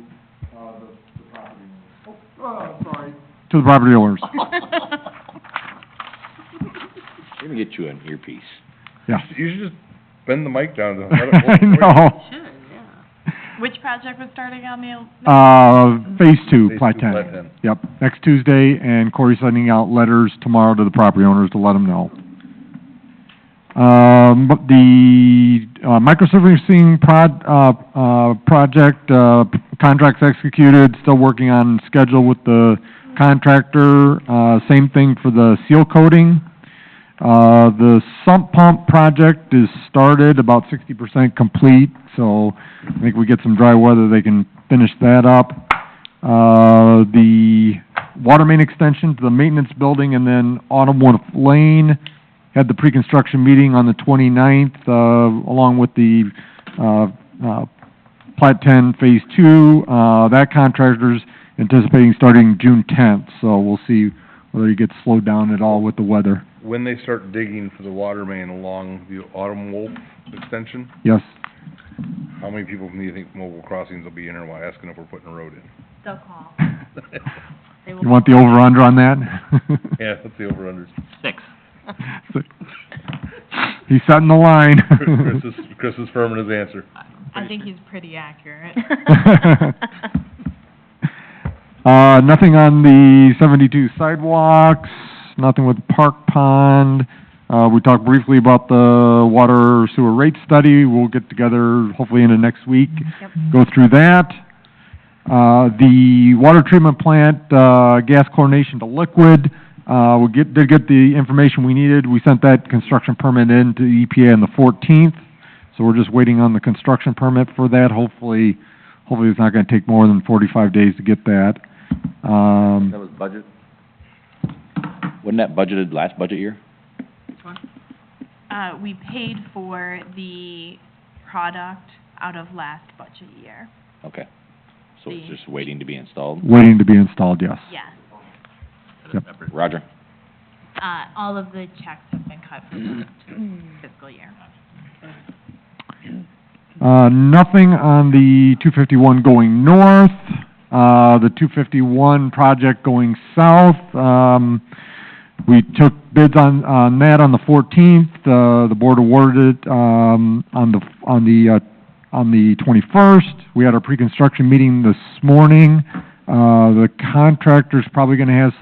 the property owners. Oh, sorry. To the property owners. Let me get you an earpiece. Yeah. You should just bend the mic down to let it I work for you. know. Should, yeah. Which project was starting on the? Phase two, Phase plat 2, 10. plat 10. Yep, next Tuesday, and Cory's sending out letters tomorrow to the property owners to let them know. But the, microservicing project, contract's executed, still working on schedule with the contractor. Same thing for the seal coating. The sump pump project is started, about 60% complete, so I think we get some dry weather, they can finish that up. The water main extension to the maintenance building, and then Autumnwood Lane, had the pre-construction meeting on the 29th, along with the, Plat 10 Phase 2. That contractor's anticipating starting June 10th, so we'll see whether he gets slowed down at all with the weather. When they start digging for the water main along the Autumn Wolf extension, Yes, How many people do you think Mobile Crossings will be in here while asking if we're putting a road in? They'll call. They You will want the over-under on that? Yeah, let's see over-unders. 6. He's setting the line. Chris is firm in his answer. I think he's pretty accurate. Nothing on the 72 sidewalks, nothing with Park Pond. We talked briefly about the water sewer rate study. We'll get together hopefully in the next week, go through that. The water treatment plant, gas chlorination to liquid, did get the information we needed. We sent that construction permit in to EPA on the 14th, so we're just waiting on the construction permit for that. Hopefully it's not gonna take more than 45 days to get that. That was budget? Wasn't that budgeted last budget year? Which one? We paid for the product out of last budget year. Okay. So it's just waiting to be installed? Waiting to be installed, yes. Yes. Yep. Roger. All of the checks have been cut for the fiscal year. Nothing on the 251 going north. The 251 project going south, we took bids on that on the 14th. The board awarded it, on the 21st. We had our pre-construction meeting this morning. The contractor's probably gonna have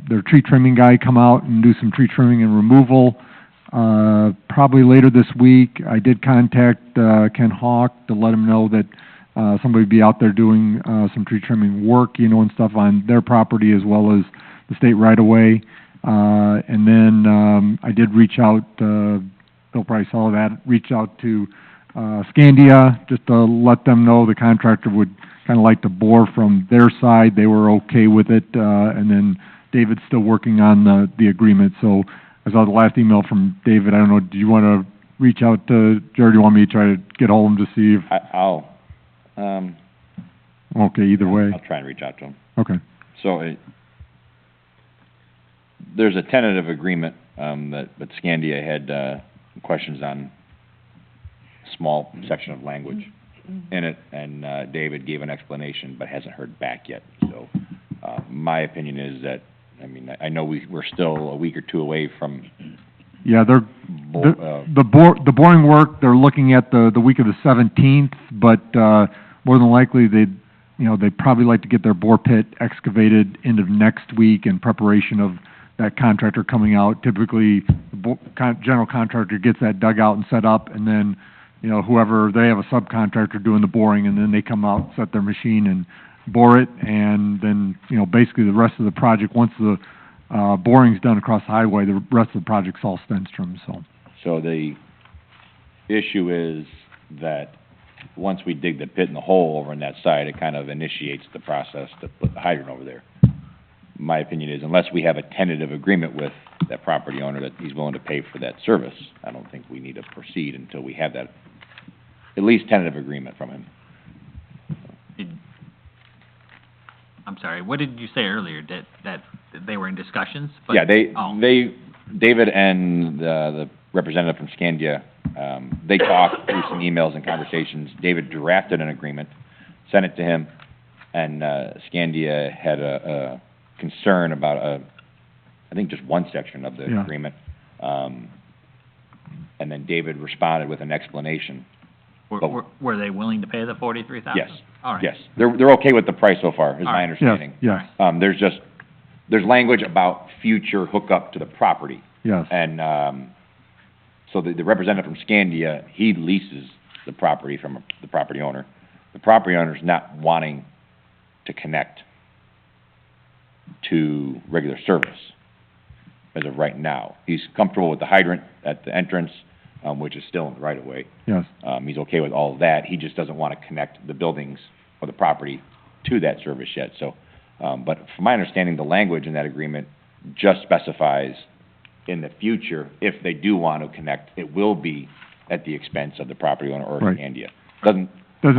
their tree trimming guy come out and do some tree trimming and removal, probably later this week. I did contact, Ken Hawk to let him know that, somebody be out there doing, some tree trimming work, and stuff on their property as well as the state right-of-way. And then, I did reach out, Bill probably saw that, reach out to, Scandia, just to let them know the contractor would kinda like to bore from their side. They were okay with it, and then David's still working on the agreement. So I saw the last email from David. I don't know, do you wanna reach out to Jared? Do you want me to try to get hold of him to see if, okay, either way. I'll try and reach out to him. Okay. So there's a tentative agreement, but Scandia had, questions on a small section of language in it, and, David gave an explanation, but hasn't heard back yet. So, my opinion is that, I know we're still a week or two away from, Yeah, the boring work, they're looking at the week of the 17th, but, more than likely, they'd probably like to get their bore pit excavated end of next week in preparation of that contractor coming out. Typically, the general contractor gets that dug out and set up, and then, whoever, they have a subcontractor doing the boring, and then they come out, set their machine and bore it, and then, basically the rest of the project, once the, boring's done across the highway, the rest of the project's all Stenstrom, so. so the issue is that once we dig the pit in the hole over on that side, it kind of initiates the process to put the hydrant over there. My opinion is, unless we have a tentative agreement with that property owner that he's willing to pay for that service, I don't think we need to proceed until we have that, at least tentative agreement from him. I'm sorry, what did you say earlier, that they were in discussions? But- Yeah, Oh. David and the representative from Scandia, they talked through some emails and conversations. David drafted an agreement, sent it to him, and, Scandia had a concern about I think just one section of the Yeah. agreement. And then David responded with an explanation. Were they willing to pay the $43,000? Yes. All right. Yes, they're okay with the price so far, is All my right. understanding. Yes, There's language about future hookup to the property. yes. And, so the representative from Scandia, he leases the property from the property owner. The property owner's not wanting to connect to regular service as of right now. He's comfortable with the hydrant at the entrance, which is still in the right-of-way. Yes. He's okay with all of that. He just doesn't want to connect the buildings or the property to that service yet. So, but from my understanding, the language in that agreement just specifies in the future, if they do want to connect, it will be at the expense of the property owner or Right. Scandia. Doesn't Say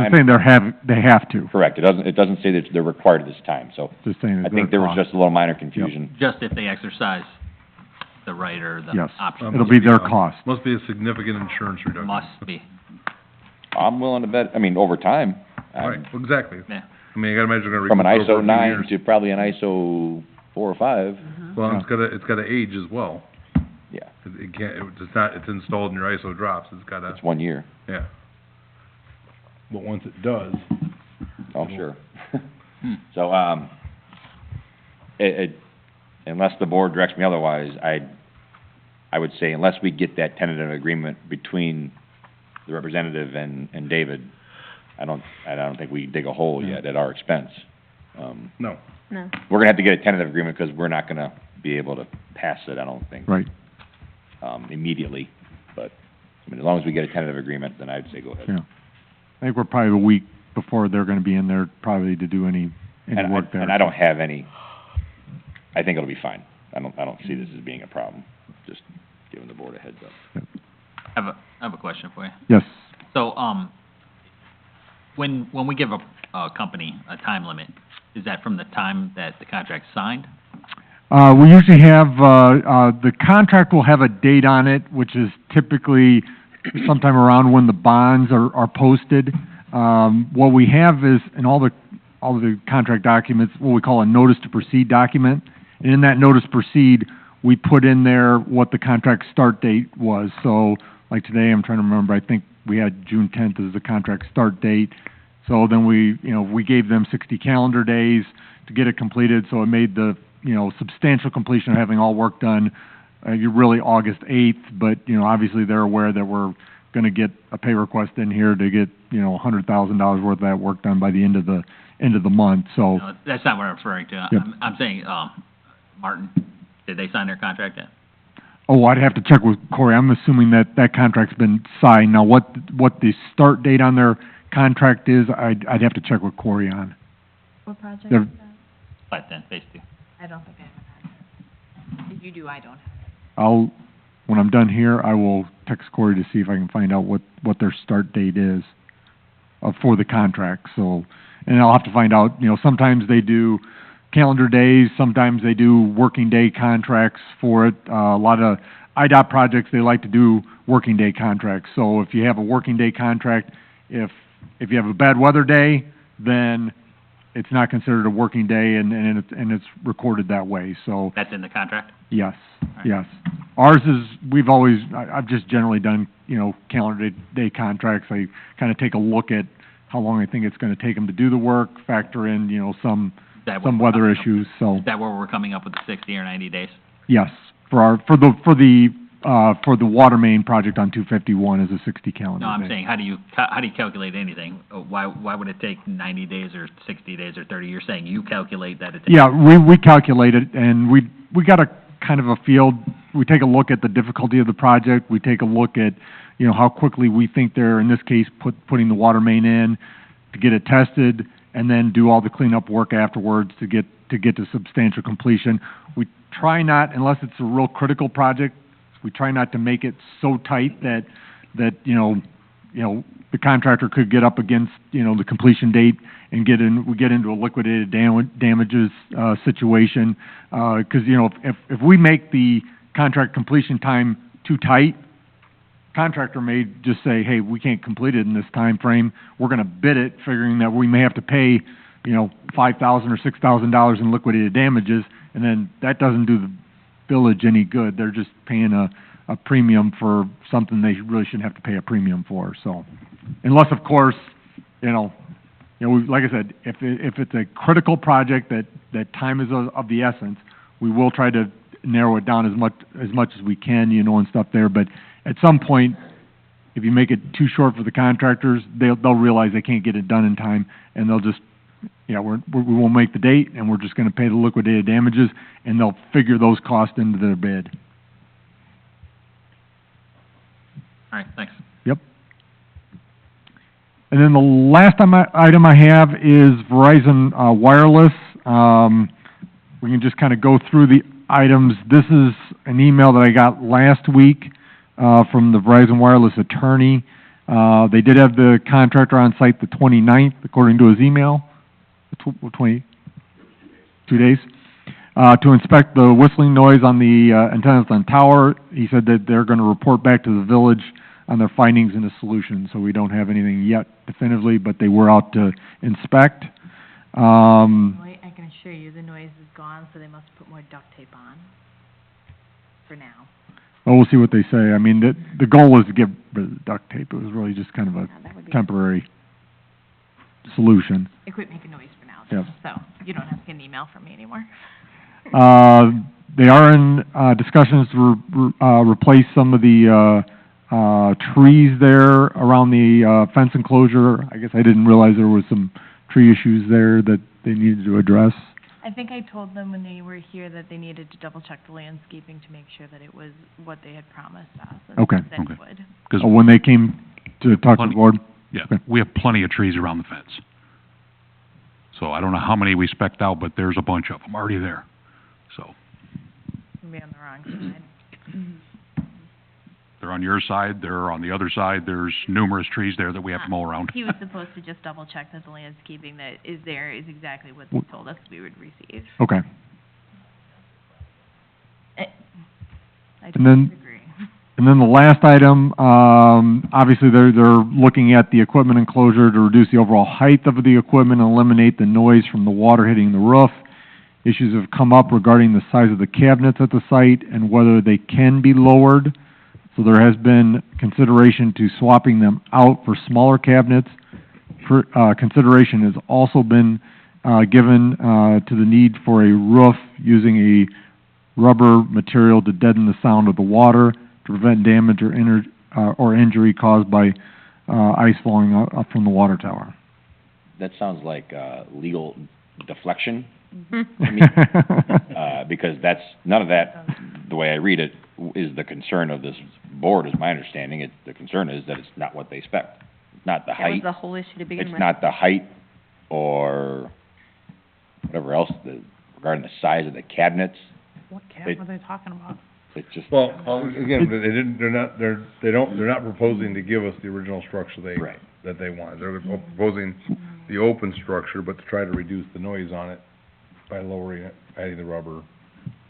they have to, correct. It doesn't say that they're required at this time, so just saying I it's think their there was cost. just a little minor confusion. Just if they exercise the right or the Yes. option. It'll be their cost. Must be a significant insurance reduction. Must be. I'm willing to bet, I mean, over time. Right, exactly. Yeah. I mean, you gotta imagine they're gonna From an recoup it over a ISO few 9 years. to probably an ISO 4 or 5, Well, and it's gotta age as well. yeah, It can't, it's installed in your ISO drops, it's gotta, it's 1 year. yeah. But once it does, Oh, sure. So, unless the board directs me otherwise, I would say unless we get that tentative agreement between the representative and David, I don't think we dig a hole yet at our expense. no. No. We're gonna have to get a tentative agreement, because we're not gonna be able to pass it, I don't think, Right, immediately. But, I mean, as long as we get a tentative agreement, then I'd say go ahead. yeah. I think we're probably a week before they're gonna be in there probably to do any work there. And I don't have any, I think it'll be fine. I don't see this as being a problem, just giving the board a heads up. I have a question for you. Yes, So, when we give a company a time limit, is that from the time that the contract's signed? we usually have, the contract will have a date on it, which is typically sometime around when the bonds are posted. What we have is, in all the contract documents, what we call a notice to proceed document. And in that notice to proceed, we put in there what the contract start date was. So, like today, I'm trying to remember, I think we had June 10th as the contract start date. So then we gave them 60 calendar days to get it completed, so it made the, substantial completion of having all work done, really August 8th, but, obviously they're aware that we're gonna get a pay request in here to get, $100,000 worth of that work done by the end of the month, so. No, that's not what I'm referring to. Yep. I'm saying, Martin, did they sign their contract yet? Oh, I'd have to check with Corey. I'm assuming that contract's been signed. Now, what the start date on their contract is, I'd have to check with Corey on. What project They're- is that? Plat 10, phase 2. I don't think I have a contract. If you do, I don't have it. When I'm done here, I will text Corey to see if I can find out what their start date is, for the contract, so, and I'll have to find out, sometimes they do calendar days, sometimes they do working day contracts for it. A lot of IDOT projects, they like to do working day contracts, so if you have a working day contract, if you have a bad weather day, then it's not considered a working day, and it's recorded that way, so, That's in the contract? yes, right. yes. Ours is, I've just generally done, calendar day contracts. I kinda take a look at how long I think it's gonna take them to do the work, factor in, some Is that where we're weather coming up- issues, so, Is that where we're coming up with the 60 or 90 days? yes. For the water main project on 251 is a 60 calendar No, I'm day. saying, how do you calculate anything? Why would it take 90 days or 60 days or 30? You're saying you calculate that it takes... Yeah, we calculate it, and we got a kind of a field. We take a look at the difficulty of the project, we take a look at, how quickly we think they're, in this case, putting the water main in, to get it tested, and then do all the cleanup work afterwards to get to substantial completion. We try not, unless it's a real critical project, we try not to make it so tight that the contractor could get up against, the completion date and we get into a liquidated damages, situation. 'Cause, if we make the contract completion time too tight, contractor may just say, hey, we can't complete it in this time frame. We're gonna bid it, figuring that we may have to pay, $5,000 or $6,000 in liquidated damages, and then that doesn't do the village any good. They're just paying a premium for something they really shouldn't have to pay a premium for, so. Unless, of course, like I said, if it's a critical project that time is of the essence, we will try to narrow it down as much as we can, and stuff there, but at some point, if you make it too short for the contractors, they'll realize they can't get it done in time, and they'll just, we won't make the date, and we're just gonna pay the liquidated damages, and they'll figure those costs into their bid. All right, thanks. Yep. And then the last item I have is Verizon Wireless. We can just kind of go through the items. This is an email that I got last week from the Verizon Wireless attorney. They did have the contractor on site the 29th, according to his email. 2 days. To inspect the whistling noise on the antennas on tower. He said that they're gonna report back to the village on their findings and the solution, so we don't have anything yet definitively, but they were out to inspect. I can assure you, the noise is gone, so they must put more duct tape on, for now. Well, we'll see what they say. I mean, the goal was to get rid of the duct tape. It was really just kind of a Yeah, that would be- temporary solution. It quit making noise for now, Yep. so you don't have to get an email from me anymore. They are in, discussions to replace some of the, trees there around the, fence enclosure. I guess I didn't realize there was some tree issues there that they needed to address. I think I told them when they were here that they needed to double check the landscaping to make sure that it was what they had promised us, and Okay. said it Okay. would. Because, When they came to talk to the board? yeah, okay. we have plenty of trees around the fence. So I don't know how many we spec'd out, but there's a bunch of them already there, so. Be on the wrong side. They're on your side, they're on the other side, there's numerous trees there that we have to mow around. He was supposed to just double check that the landscaping that is there is exactly what they told us we would receive. Okay. I And then- totally agree. And then the last item, obviously they're looking at the equipment enclosure to reduce the overall height of the equipment and eliminate the noise from the water hitting the roof. Issues have come up regarding the size of the cabinets at the site and whether they can be lowered. So there has been consideration to swapping them out for smaller cabinets. Consideration has also been, given, to the need for a roof using a rubber material to deaden the sound of the water, to prevent damage or injury caused by, ice falling up from the water tower. That sounds like, legal deflection, because that's, none of that, the way I read it, is the concern of this board, is my understanding. The concern is that it's not what they expect. It's not the That was height, the whole issue to begin with. it's not the height or whatever else, regarding the size of the cabinets. What They- cat were they talking about? It's just, Well, again, they're not proposing to give us the original structure Right. that they want. They're proposing the open structure, but to try to reduce the noise on it by lowering it, adding the rubber.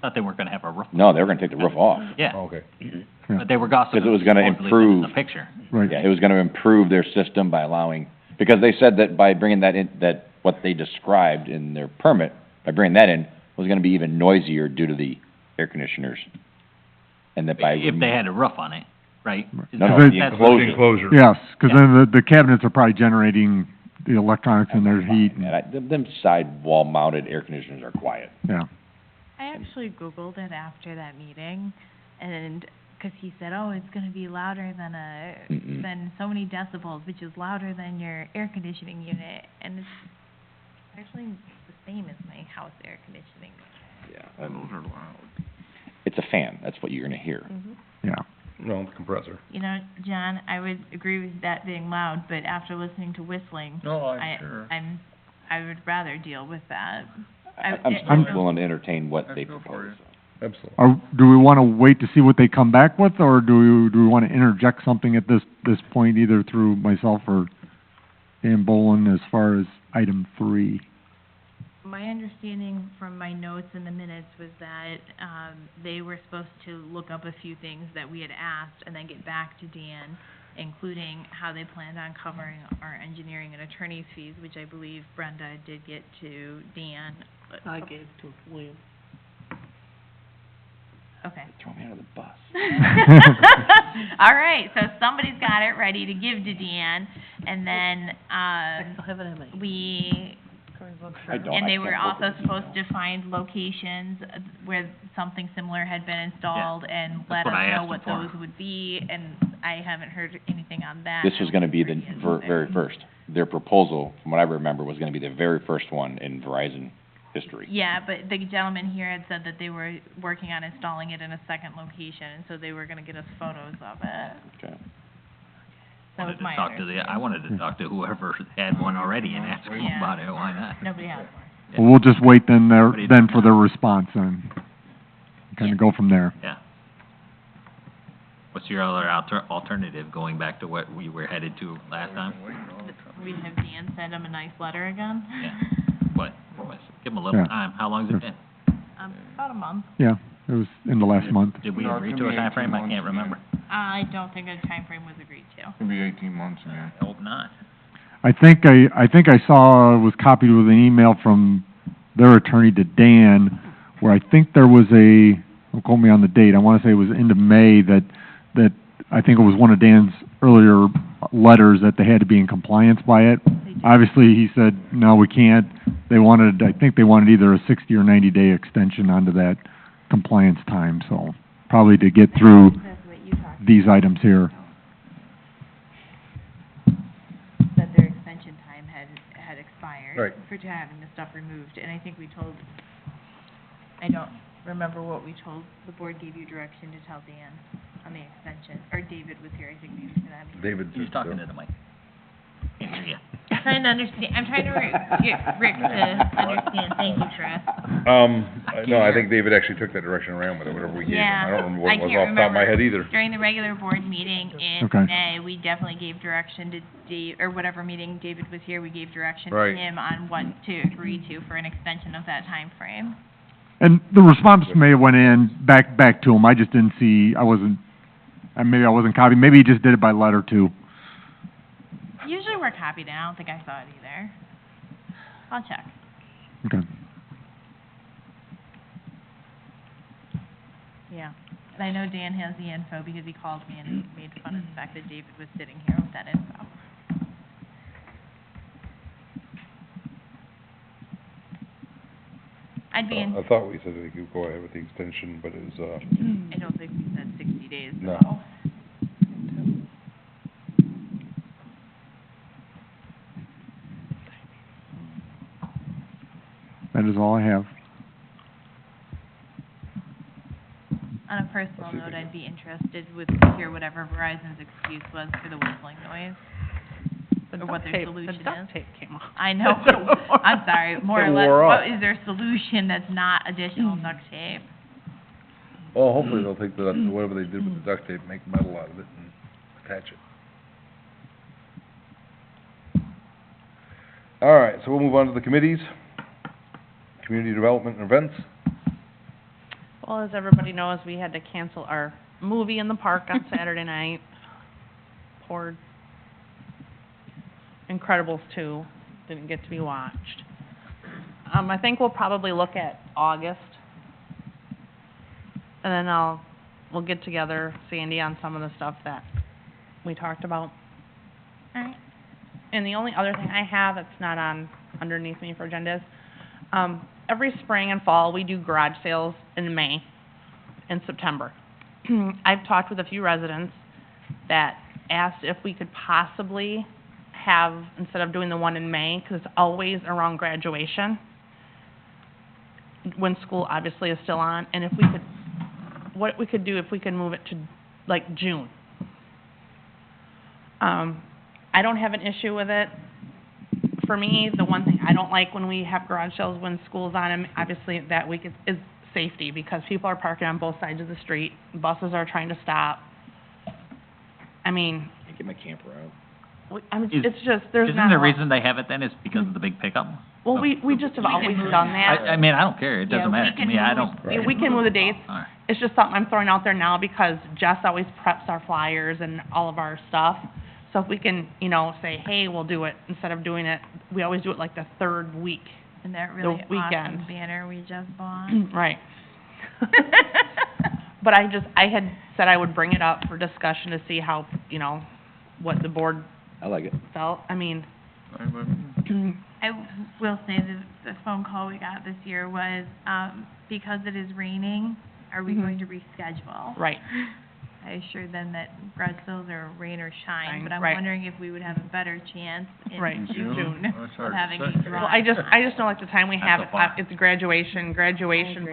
Thought they weren't gonna have a roof. no, they were gonna take the roof off. Yeah, Okay. but they were also. 'Cause it was gonna supposedly improve- put in the picture. Right. Yeah, it was gonna improve their system by allowing, because they said that by bringing that in, that what they described in their permit, by bringing that in, was gonna be even noisier due to the air conditioners. And that by. If they had a roof on it, right? No, no, They- the That's- enclosure. Enclosure. Yes, because then the cabinets are probably generating the electronics and their heat. And them sidewall mounted air conditioners are quiet. Yeah. I actually Googled it after that meeting, and, 'cause he said, oh, it's gonna be louder than Mm-mm. than so many decibels, which is louder than your air conditioning unit, and it's actually the same as my house air conditioning. Yeah. It's a fan, that's what you're gonna hear. Yeah. No, compressor. You know, John, I would agree with that being loud, but after listening to whistling, I would rather deal with that. I'm still willing to entertain what they propose. Absolutely. Do we want to wait to see what they come back with, or do we want to interject something at this point, either through myself or Dan Bolin, as far as item 3? My understanding from my notes in the minutes was that, they were supposed to look up a few things that we had asked and then get back to Dan, including how they planned on covering our engineering and attorney's fees, which I believe Brenda did get to Dan. I gave to William. Okay. Throw me under the bus. All right, so somebody's got it ready to give to Dan, and then, I still have it in my. we, I don't. and I they were can't work also with supposed to find locations where something similar had been installed and let That's us what I know asked what them for. those would be, and I haven't heard anything on that. This was gonna be the very first. Their proposal, from what I remember, was gonna be the very first one in Verizon history. Yeah, but the gentleman here had said that they were working on installing it in a second location, and so they were gonna get us photos of it. Okay. That was Wanted to my talk to I wanted to talk to whoever had one already and ask them Yeah. about it, why not? Nobody has one. Well, we'll just wait then Nobody then does for their response and kind Yeah. of go from there. Yeah. What's your other alternative, going back to what we were headed to last time? We'd have Dan send them a nice letter again. Yeah. What, give them a little Yeah. time, how long's it been? About a month. Yeah, it was in the last month. Did we agree to a time frame? I can't remember. I don't think a time frame was agreed to. It'll be 18 months, yeah. I hope not. I think I saw, was copied with an email from their attorney to Dan, where I think there was don't quote me on the date, I wanna say it was end of May, that I think it was one of Dan's earlier letters that they had to be in compliance by it. Obviously, he said, no, we can't. I think they wanted either a 60 or 90-day extension onto that compliance time, so probably to get through these items here. That their extension time had expired. Right. For having the stuff removed, and I think I don't remember what we told, the board gave you direction to tell Dan on the extension, or David was here, I think maybe for that meeting. David. He's talking to the mic. Can't hear you. Trying to understand, I'm trying to get Rick to understand, thank you, Trish. No, I think David actually took that direction around with it, whatever we gave him. I don't remember what it was off the top of my head either. During the regular board meeting in Okay. May, we definitely gave direction to Dave, or whatever meeting David was here, we gave direction to Right. him on what to agree to for an extension of that time frame. And the response may have went in, back to him, I just didn't see, maybe I wasn't copied, maybe he just did it by letter too. Usually we're copied, and I don't think I saw it either. I'll check. Okay. Yeah. And I know Dan has the info because he called me and made fun of the fact that David was sitting here with that info. I'd be in, I thought we said we could go ahead with the extension, but it was, I don't think we said 60 days, No. though. That is all I have. On a personal Let's see if note, we I'd be interested to hear whatever Verizon's excuse was for the whistling noise, or what their solution The duct is. tape came off. I know, I'm sorry, more or It less, wore what off. is their solution that's not additional duct tape? well, hopefully they'll take whatever they did with the duct tape, make metal out of it and attach it. All right, so we'll move on to the committees. Community development and events. Well, as everybody knows, we had to cancel our movie in the park on Saturday night. Poor Incredibles 2 didn't get to be watched. I think we'll probably look at August. And then we'll get together, Sandy, on some of the stuff that we talked about. All right. And the only other thing I have that's not underneath me for agendas, every spring and fall, we do garage sales in May and September. I've talked with a few residents that asked if we could possibly have, instead of doing the one in May, because it's always around graduation, when school obviously is still on, and if we could, what we could do if we could move it to, like, June. I don't have an issue with it. For me, the one thing I don't like when we have garage sales when school's on, and obviously that week is safety, because people are parking on both sides of the street, buses are trying to stop. I mean, I get my camper out. it's just, there's not. Isn't the a lot- reason they have it then is because of the big pickup? Well, we just have always done that. I mean, I don't care, it Yeah, doesn't we matter to can me, I move- don't. Yeah, we can move the dates. All right. It's just something I'm throwing out there now because Jess always preps our flyers and all of our stuff. So if we can, say, hey, we'll do it, instead of doing it, we always do it like the third week. And that really weekend. awesome banner we just bought. Right. But I had said I would bring it up for discussion to see how, what the board I like it. felt. I mean, I will say that the phone call we got this year was, because it is raining, are we Mhm. going to reschedule? right. I assured them that garage sales are rain or shine, but I'm Right. wondering if we would have a better chance Right. in June? June That's hard of to having say. a dry Well, I just don't like the time we have it. That's a lot. It's graduation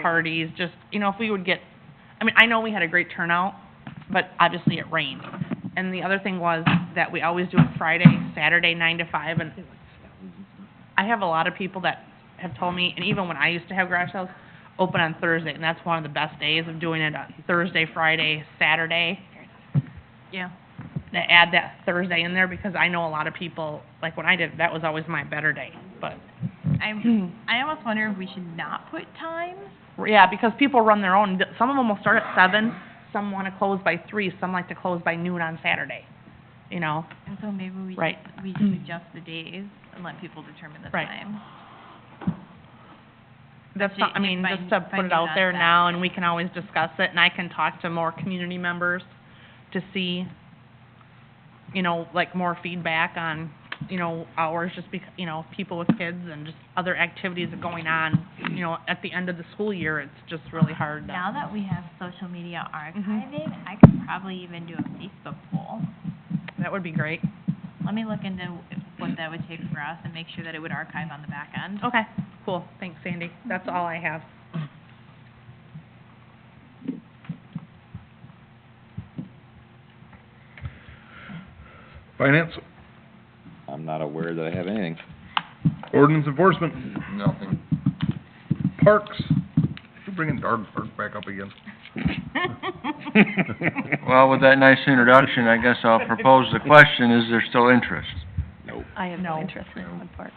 parties, just, if we would get, I know we had a great turnout, but obviously it rained. And the other thing was that we always do it Friday, Saturday, 9 to 5, and I have a lot of people that have told me, and even when I used to have garage sales, open on Thursday, and that's one of the best days of doing it on Thursday, Friday, Saturday. Yeah. To add that Thursday in there, because I know a lot of people, like when I did, that was always my better day, but, I almost wonder if we should not put times. yeah, because people run their own, some of them will start at 7, some wanna close by 3, some like to close by noon on Saturday, you know? And so maybe we Right. we just adjust the days and let people determine the Right. time. That's If not, I you mean, find- just to put find it it out on there now, and Saturday. we can always discuss it, and I can talk to more community members to see, you know, like more feedback on, you know, hours, just you know, people with kids and just other activities going on, you know, at the end of the school year, it's just really hard to. Now that we have social media Mm-hmm. archiving, I could probably even do a Facebook poll. That would be great. Let me look into what that would take for us and make sure that it would archive on the back end. Okay, cool, thanks, Sandy, that's all I have. Finance, I'm not aware that I have anything. ordinance enforcement, Nothing. parks. We're bringing Dog Park back up again. Well, with that nice introduction, I guess I'll propose the question, is there still interest? Nope. I have no No. interest in Wood Park.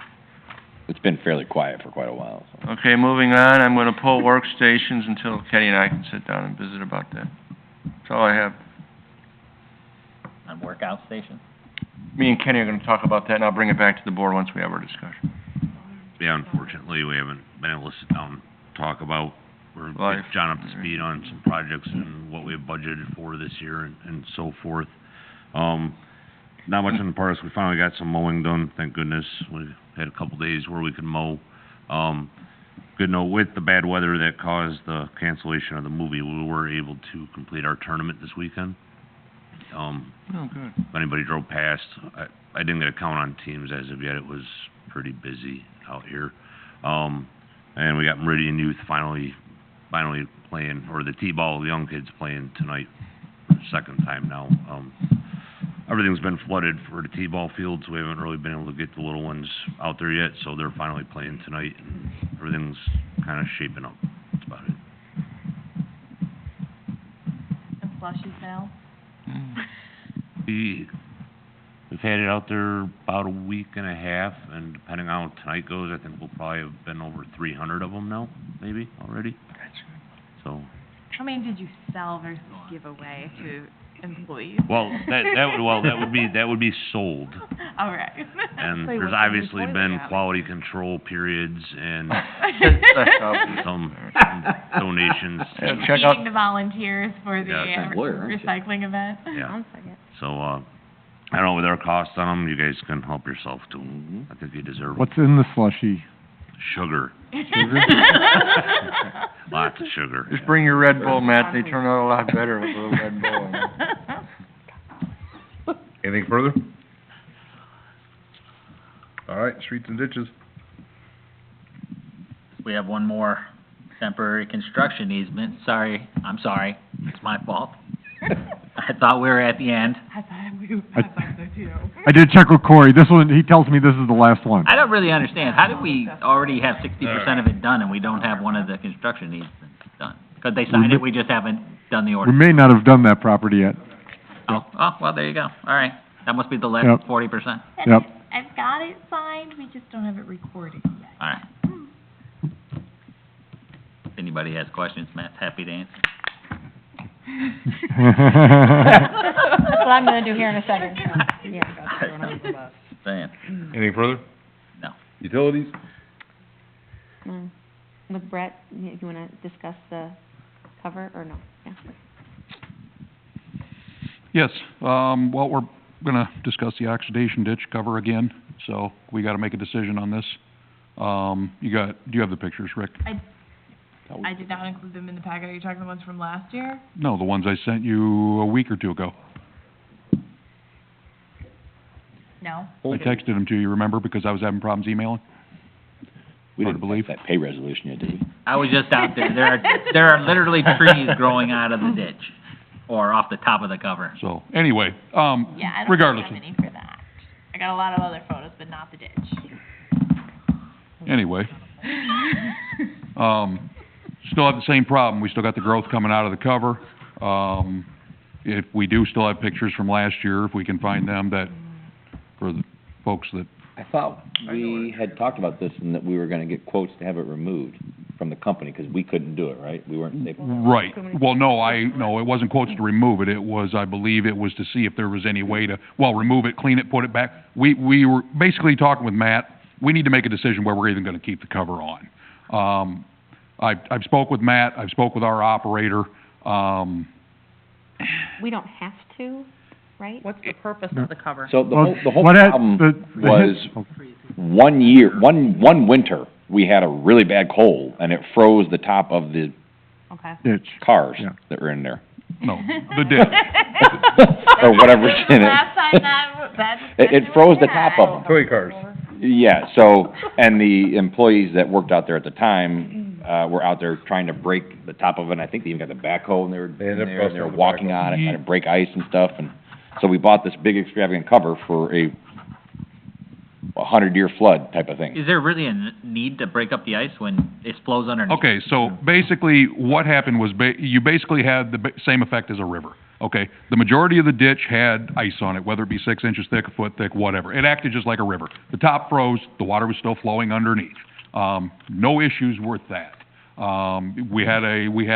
It's been fairly quiet for quite a while, so. Okay, moving on, I'm gonna pull workstations until Kenny and I can sit down and visit about that. That's all I have. On workout station. Me and Kenny are gonna talk about that, and I'll bring it back to the board once we have our discussion. Yeah, unfortunately, we haven't been able to sit down and talk about, or Life. get John up to speed on some projects and what we have budgeted for this year and so forth. Not much in the parks, we finally got some mowing done, thank goodness. We had a couple days where we could mow. Good note, with the bad weather that caused the cancellation of the movie, we were able to complete our tournament this weekend. Oh, good. If anybody drove past, I didn't get a count on teams as of yet, it was pretty busy out here. And we got Meridian Youth finally playing, or the T-ball, the young kids playing tonight, for the second time now. Everything's been flooded for the T-ball field, so we haven't really been able to get the little ones out there yet, so they're finally playing tonight, and everything's kinda shaping up, that's about it. And slushy sale. We've had it out there about a week and a half, and depending on how tonight goes, I think we'll probably have been over 300 of them now, maybe, already. So, How many did you sell versus give away to employees? well, that would be sold. All right. And Say, there's what's the obviously employee been got? quality control periods and That's obvious. some donations. Yeah, check out, Feeding the volunteers for the Yeah, it's employer, aren't you? recycling event. Yeah, Sounds like it. so, I don't know, with our costs on them, you guys can help yourself to 'em. Mhm. I think you deserve 'em. What's in the slushy? Sugar, lots of sugar. just bring your Red Bull, Matt, they turn out a lot better with a little Red Bull in it. Anything further? All right, streets and ditches. We have one more temporary construction easement. Sorry, I'm sorry. It's my fault. I thought we were at the end. I thought so too. I did check with Corey, this one, he tells me this is the last one. I don't really understand. How did we already have 60% of it done and we don't have one of the construction easements done? Because they signed it, we just haven't done the We order. may not have done that property yet. Oh, well, there you go. All right. That must be the last Yep. 40%. Yep. I've got it signed, we just don't have it recorded yet. All right. If anybody has questions, Matt's happy to answer. That's what I'm gonna do here in a second. Yeah. Saying, Anything further? no. Utilities? With Brett, you wanna discuss the cover, or no? Yeah. Yes, well, we're gonna discuss the oxidation ditch cover again, so we gotta make a decision on this. Do you have the pictures, Rick? I did not include them in the packet. Are you talking the ones from last year? No, the ones I sent you a week or two ago. No. I texted them to you, remember, because I was having problems emailing? We Hard to didn't believe. pass that pay resolution yet, did we? I was just out there. There are literally trees growing out of the ditch or off the top of the cover. So, anyway, Yeah, I don't regardless, have any for that. I got a lot of other photos, but not the ditch. anyway, still have the same problem. We still got the growth coming out of the cover. If we do still have pictures from last year, if we can find them, that, for the folks that, I thought we had talked about this and that we were gonna get quotes to have it removed from the company, because we couldn't do it, right? We weren't able. Right. Well, no, it wasn't quotes to remove it. It was, I believe it was to see if there was any way to, well, remove it, clean it, put it back. We were basically talking with Matt, we need to make a decision where we're even gonna keep the cover on. I've spoke with Matt, I've spoke with our operator, We don't have to, right? What's the purpose of the cover? So the Well, whole what problem was, one winter, we had a really bad cold, and it froze the top of the Okay. ditch. cars Yeah. that were in there. no, the ditch. Or whatever's in it. Last time that's It froze the top of them. Toy cars. Yeah, so, and the employees that worked out there at the time, were out there trying to break the top of it, and I think they even got the backhoe, and they were in They ended up there, and they busting were the walking backhoe. on it, trying to break ice and stuff, and so we bought this big extravagant cover for a 100-year flood type of thing. Is there really a need to break up the ice when it flows underneath? Okay, so basically, what happened was you basically had the same effect as a river, okay? The majority of the ditch had ice on it, whether it be 6 inches thick, a foot thick, whatever. It acted just like a river. The top froze, the water was still flowing underneath. No issues with that. We had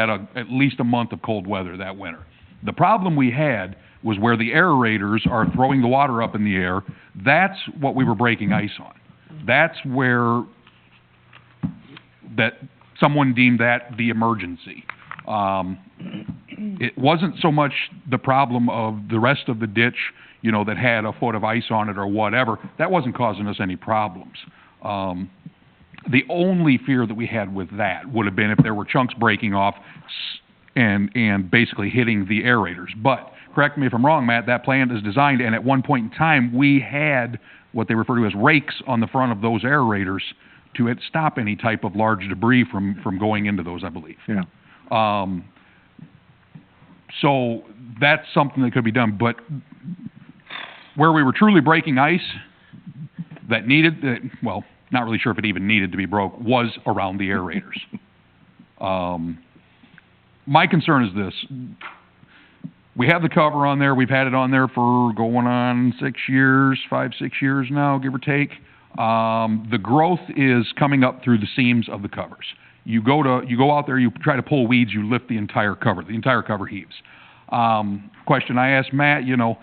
at least a month of cold weather that winter. The problem we had was where the aerators are throwing the water up in the air, that's what we were breaking ice on. That's where that someone deemed that the emergency. It wasn't so much the problem of the rest of the ditch, you know, that had a foot of ice on it or whatever. That wasn't causing us any problems. The only fear that we had with that would have been if there were chunks breaking off and basically hitting the aerators. But, correct me if I'm wrong, Matt, that plant is designed, and at one point in time, we had what they refer to as rakes on the front of those aerators to stop any type of large debris from going into those, I believe. Yeah. So that's something that could be done, but where we were truly breaking ice that needed, well, not really sure if it even needed to be broke, was around the aerators. My concern is this. We have the cover on there. We've had it on there for going on 6 years, 5, 6 years now, give or take. The growth is coming up through the seams of the covers. You go out there, you try to pull weeds, you lift the entire cover. The entire cover heaves. Question I asked Matt, you know,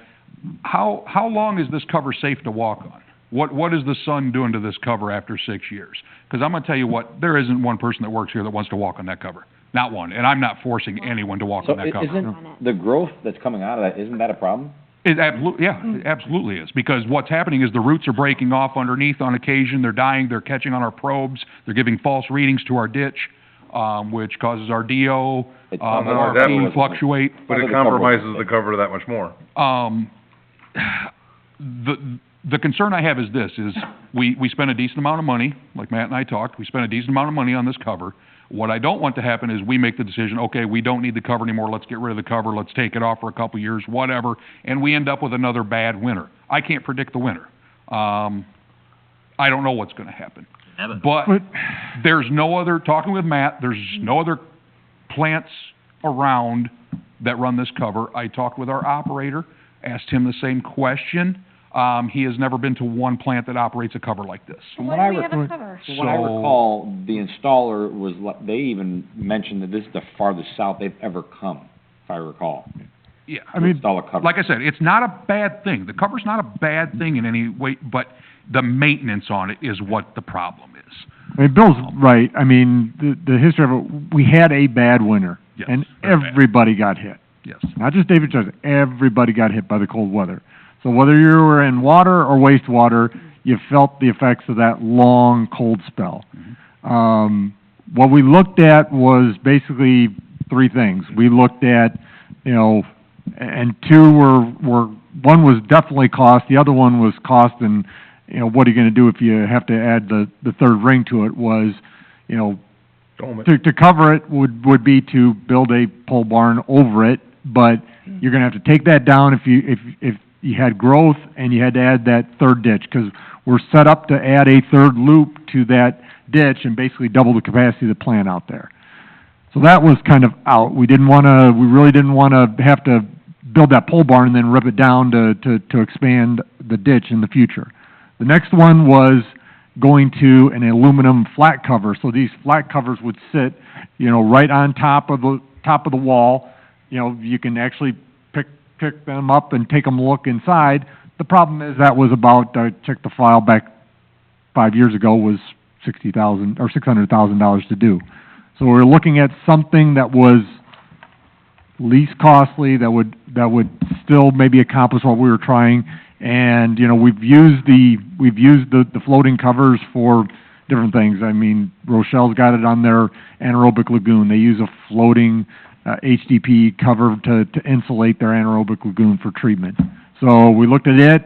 how long is this cover safe to walk on? What is the sun doing to this cover after 6 years? Because I'm going to tell you what, there isn't one person that works here that wants to walk on that cover. Not one. And I'm not forcing anyone to walk on that cover. Isn't the growth that's coming out of that, isn't that a problem? It absolutely is. Because what's happening is the roots are breaking off underneath on occasion. They're dying. They're catching on our probes. They're giving false readings to our ditch, which causes our DO, our that to was- fluctuate. But it compromises the cover that much more. The concern I have is this, is we spent a decent amount of money, like Matt and I talked, we spent a decent amount of money on this cover. What I don't want to happen is we make the decision, okay, we don't need the cover anymore, let's get rid of the cover, let's take it off for a couple years, whatever, and we end up with another bad winter. I can't predict the winter. I don't know what's gonna happen. But there's no other, talking with Matt, there's no other plants around that run this cover. I talked with our operator, asked him the same question. He has never been to one plant that operates a cover like this. From what I recall, the installer was, they even mentioned that this is the farthest south they've ever come, if I recall. Yeah, I mean, Install a cover. like I said, it's not a bad thing. The cover's not a bad thing in any way, but the maintenance on it is what the problem is. I mean, Bill's right. I mean, the history of it, we had a bad winter. Yes, And very bad. everybody got hit. Yes. Not just David Johnson, everybody got hit by the cold weather. So whether you were in water or wastewater, you felt the effects of that long cold spell. What we looked at was basically three things. We looked at, you know, and two were one was definitely cost, the other one was cost and, you know, what are you gonna do if you have to add the third ring to it was, you know, to cover it would be to build a pole barn over it, but you're gonna have to take that down if you had growth and you had to add that third ditch, because we're set up to add a third loop to that ditch and basically double the capacity of the plant out there. So that was kind of out. We really didn't wanna have to build that pole barn and then rip it down to expand the ditch in the future. The next one was, going to an aluminum flat cover. So these flat covers would sit, right on top of the wall. You can actually pick them up and take them a look inside. The problem is that was about, I checked the file back 5 years ago, was $60,000 or $600,000 to do. So we're looking at something that was least costly, that would still maybe accomplish what we were trying. And, we've used the floating covers for different things. I mean, Rochelle's got it on their anaerobic lagoon. They use a floating HDPE cover to insulate their anaerobic lagoon for treatment. So we looked at it.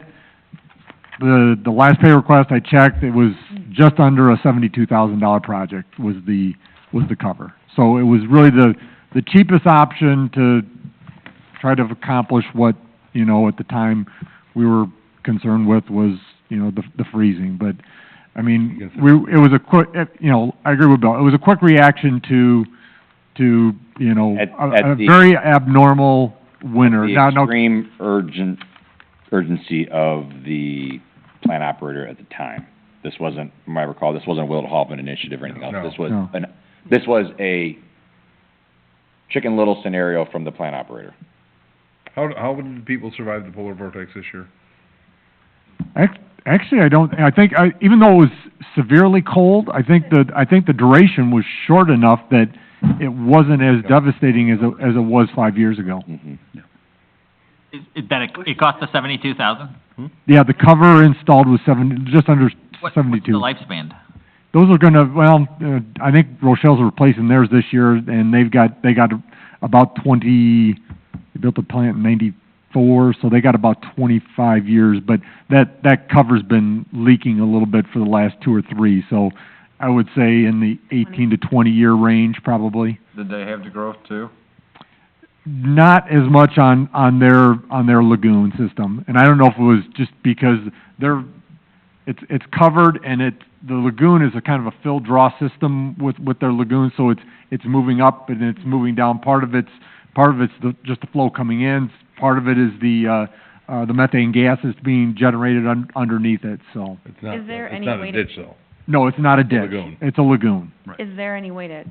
The last pay request I checked, it was just under a $72,000 project was the cover. So it was really the cheapest option to try to accomplish what, at the time we were concerned with was, the freezing. But, I mean, it was a quick, I agree with Bill. It was a quick reaction to a very abnormal winter. The extreme urgency of the plant operator at the time. This wasn't, from what I recall, this wasn't a Willett Hoffman initiative or anything else. No. This was a Chicken Little scenario from the plant operator. How did people survive the polar vortex this year? Actually, I think, even though it was severely cold, I think the duration was short enough that it wasn't as devastating as it was 5 years ago. Mm-hmm. It cost us $72,000? Yeah, the cover installed was just under What's 72. the lifespan? Those are gonna, I think Rochelle's replacing theirs this year, and they got about 20, they built the plant in 94, so they got about 25 years, but that cover's been leaking a little bit for the last 2 or 3, so I would say in the 18 to 20 year range, probably. Did they have the growth too? Not as much on their lagoon system, and I don't know if it was just because it's covered, and the lagoon is a kind of a fill draw system with their lagoon, so it's moving up and it's moving down. Part of it's just the flow coming in. Part of it is the methane gas that's being generated underneath it. So It's not. Is there it's any not way a to- ditch though. no, it's not a ditch. lagoon. It's a lagoon. Is there any way to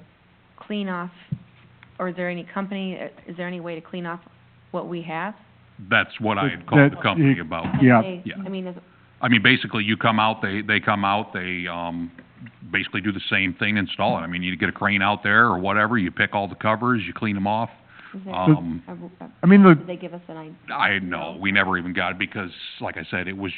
clean off, or is there any way to clean off what we have? That's what I had called the company about. Yeah. Yeah. I mean, I mean, basically, you come out, they come out, they, basically do the same thing, install it. I mean, you get a crane out there or whatever, you pick all the covers, you clean them off. is there, I mean, did they give us an idea? I know, we never even got it because, like I said, it was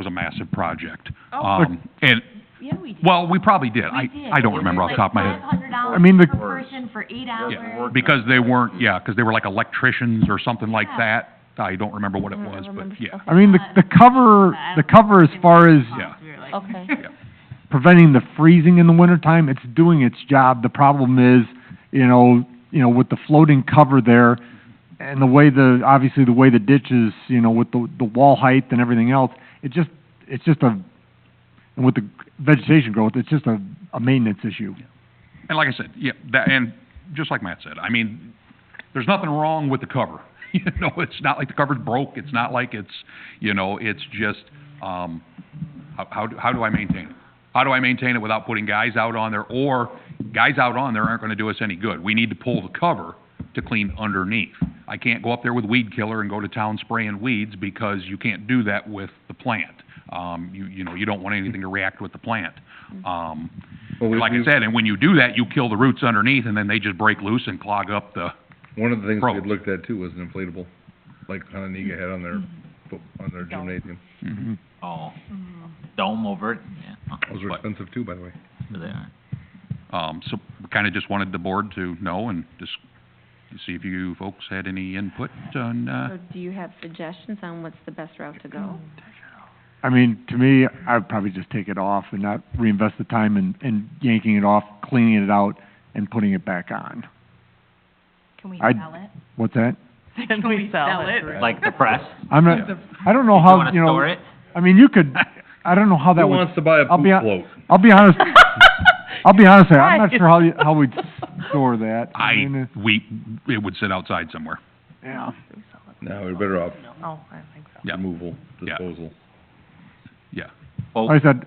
a massive project. Oh. And, Yeah, we did. well, we probably did. We did. I don't It remember was off the top of my like head. $500 I mean, the- per person for 8 hours. Yeah, because they weren't, because they were like electricians or something like that. I don't remember what it I don't was, remember. but yeah. I mean, the cover as far as Yeah. Okay. preventing the freezing in the wintertime, it's doing its job. The problem is, with the floating cover there, and obviously the way the ditch is, with the wall height and everything else, it's just and with the vegetation growth, it's just a maintenance issue. And like I said, and just like Matt said, I mean, there's nothing wrong with the cover. It's not like the cover's broke, it's not like it's just, how do I maintain it? How do I maintain it without putting guys out on there, or guys out on there aren't gonna do us any good? We need to pull the cover to clean underneath. I can't go up there with weed killer and go to town spraying weeds because you can't do that with the plant. You don't want anything to react with the plant. Like I said, and when you do that, you kill the roots underneath, and then they just break loose and clog up the, One of the things we Pros. had looked at too was an inflatable, like Hononiga had on their gymnasium. Mm-hmm. Oh, dome over it, yeah. Those were But- expensive too, by the way. They are. so we kinda just wanted the board to know and just see if you folks had any input on, So do you have suggestions on what's the best route to go? I mean, to me, I'd probably just take it off and not reinvest the time in yanking it off, cleaning it out, and putting it back on. Can we I'd- sell it? What's that? Can we sell it? Like the press? I'm not, I don't know You how, wanna store it? I mean, you could, I don't know how that Who would. wants to buy a I'll be poop hon- float? I'll be honest, I'm not sure how we'd store that. mean, it would sit outside somewhere. yeah. No, we're better off Oh, I think so. Yeah. removal, Yeah. disposal. Yeah. Well, like I said,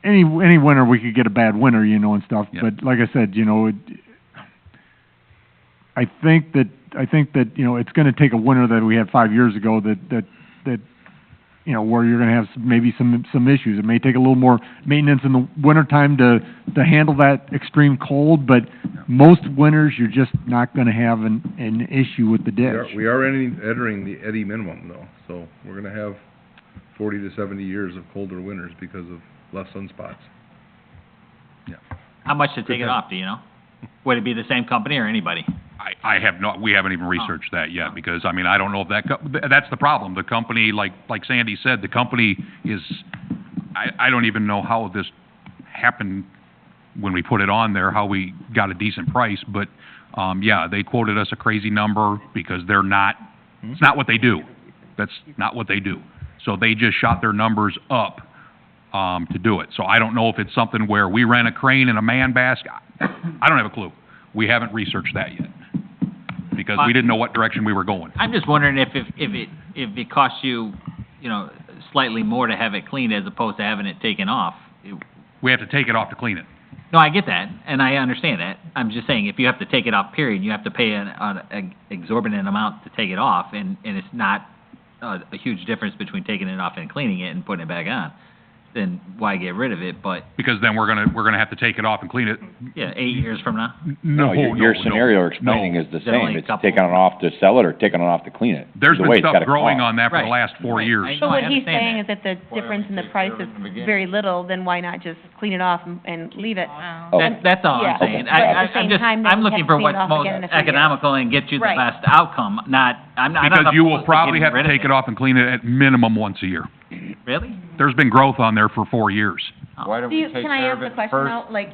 any winter, we could get a bad winter, and stuff, Yeah. but like I said, I think that, it's gonna take a winter that we had 5 years ago that, where you're gonna have maybe some issues. It may take a little more maintenance in the wintertime to handle that extreme cold, but most winters, you're just not gonna have an issue with the ditch. We are entering the Eddy minimum though, so we're gonna have 40 to 70 years of colder winters because of less sunspots. how much to take it off, do you know? Would it be the same company or anybody? I have not, we haven't even researched that yet, because, I mean, I don't know if that's the problem. The company, like Sandy said, the company is, I don't even know how this happened when we put it on there, how we got a decent price, but, yeah, they quoted us a crazy number because they're not, it's not what they do. That's not what they do. So they just shot their numbers up, to do it. So I don't know if it's something where we rent a crane and a man basket. I don't have a clue. We haven't researched that yet, because we didn't know what direction we were going. I'm just wondering if it costs you, slightly more to have it cleaned as opposed to having it taken off. We have to take it off to clean it. No, I get that, and I understand that. I'm just saying, if you have to take it off, period, you have to pay an exorbitant amount to take it off, and it's not a huge difference between taking it off and cleaning it and putting it back on, then why get rid of it? But, Because then we're gonna have to take it off and clean it. yeah, 8 years from now? No, your scenario you're explaining is the Is it only same. a It's couple? taking it off to sell it or taking it off to clean it. There's Either been way, it's stuff gotta growing cost. on that for the Right. last 4 Right. years. I So know, what I he's understand saying that. is that the difference in the price is very little, then why not just clean it off and leave it? Wow. Oh. That's all Yeah, I'm saying. but at the I'm same just, time, then I'm we looking have for to clean what's it off most again in a few years. economical and get you the Right. best outcome, not, I'm not Because you will opposed to probably getting have to rid of take it off and clean it at minimum once a year. Really? There's been growth on there for 4 years. Why don't Do we you, take can I care ask of the it question first? out, like,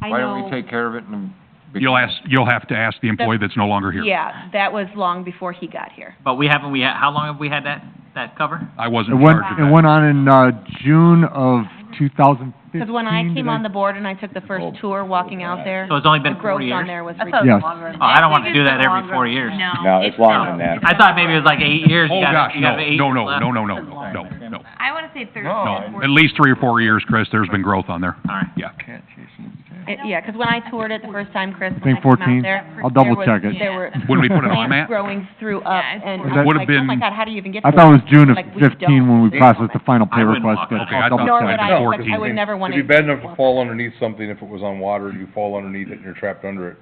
I Why know. don't we take care of it and? You'll have to ask the employee that's no longer here. Yeah, that was long before he got here. But how long have we had that cover? I It wasn't in went, charge of it that. went on in, June of 2015. Because when I came did on the board and I took the first tour walking out there, So it's only been the 4 growth years? on there was I thought ridiculous. it was longer than Oh, I don't want to think do it's that been every longer. 4 years. No, it's longer than that. I thought maybe it was like 8 years. Oh, You gotta- gosh, you gotta have 8 no, left. no. I wanna say 13 No. to 14. At least 3 or 4 years, Chris, there's been growth on there. All right. Yeah. Can't chase them. Yeah, because when I toured it the first time, Chris, I when I think came out 14. there, I'll double there check was- it. There were When we put it on, plants Matt? growing through up, Yeah, it's and That I was would've like, oh my been- God, how do you even get I to thought it was that? June of Like, we 15 when we don't. processed the final pay I wouldn't request, walk but on it. Okay, I I'll double thought Nor it would was I, 14. but I would never want It'd to. be bad enough to fall underneath something if it was on water, you fall underneath it and you're trapped under it.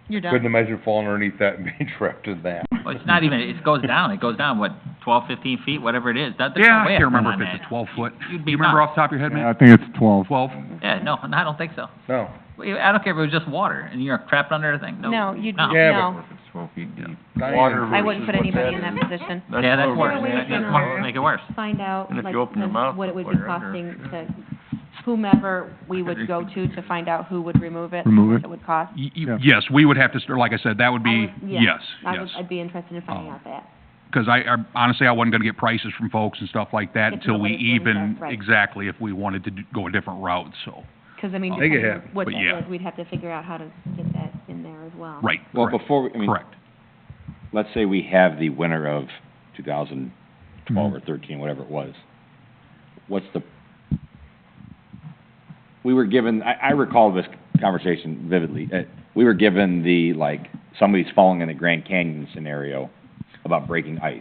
You're done. Couldn't imagine falling underneath that and being trapped in that. Well, it's not even, it goes down, what, 12, 15 feet, whatever it is. There's no Yeah, I way can't of going remember on if it's that. a 12-foot. You'd be You remember nuts. off the top of your head, Yeah, I man? think it's 12. 12? Yeah, no, I don't think so. No. I don't care if it was just water and you're trapped under a thing. No, you, No. Yeah, no, If it's 12 feet deep. Water I wouldn't put anybody in that position. Yeah, that's lower worse. than Wait, that. no. That's make it worse. Find out, And if like, you open your mouth, what it would while be you're under. costing to whomever we would go to find out who would remove it. Remove what it. it would cost. Yeah. Yes, we would have to, like I said, that would be, I would- yeah, yes, yes. I'd be interested in finding Oh. out that. Because I honestly, I wasn't gonna get prices from folks and stuff like that If until we nobody's doing even, stuff, right. exactly, if we wanted to go a different route, so. Because, I mean, Make it depending on happen. what But that yeah. is, we'd have to figure out how to get that in there as well. Right, Well, correct, before, correct. let's say we have the winter of 2012 or 13, whatever it was. What's the, we were given, I recall this conversation vividly. We were given the, like, somebody's falling in the Grand Canyon scenario about breaking ice.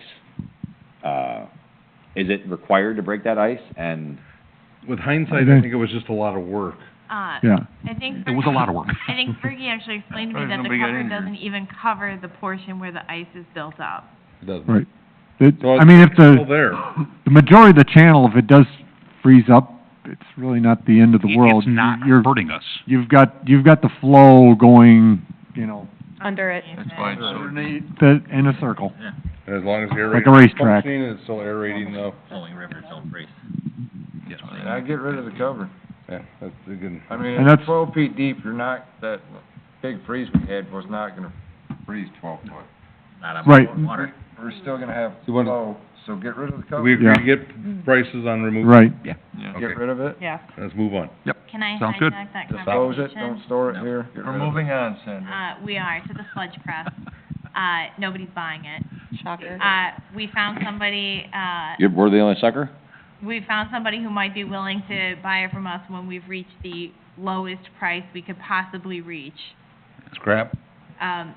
Is it required to break that ice? And With hindsight, I think it was just a lot of work. Yeah. I think It was a lot of work. I think Fergie actually explained to me that the Nobody got cover injured. doesn't even cover the portion where the ice is built up. It doesn't. Right. It, So I mean, if it's still the, there. the majority of the channel, if it does freeze up, it's really not the end of the world. It's not You're, hurting us. you've got the flow going, Under it. That's why it's so in a circle. And as long as the Like a aerator is racetrack. functioning and it's still aerating the, Flowing rivers don't freeze. Yes. I get rid of the cover. yeah, that's a good. I mean, And if that's- it's 12 feet deep, you're not, that big freeze we had was not gonna freeze 12 foot. Not on Right. water. We're still gonna have You want- flow, so get rid of the Do cover. we agree Yeah. to get prices on removing? Right. Yeah. Yeah. Okay. Get rid of it, Yeah. Let's move on. Can I Sounds good. hijack that dispose it, conversation? don't store it No. here. Get rid of it. We are, to the sludge press. Nobody's buying it. Shocker. We found somebody, We're the only sucker? we found somebody who might be willing to buy it from us when we've reached the lowest price we could possibly reach. It's crap.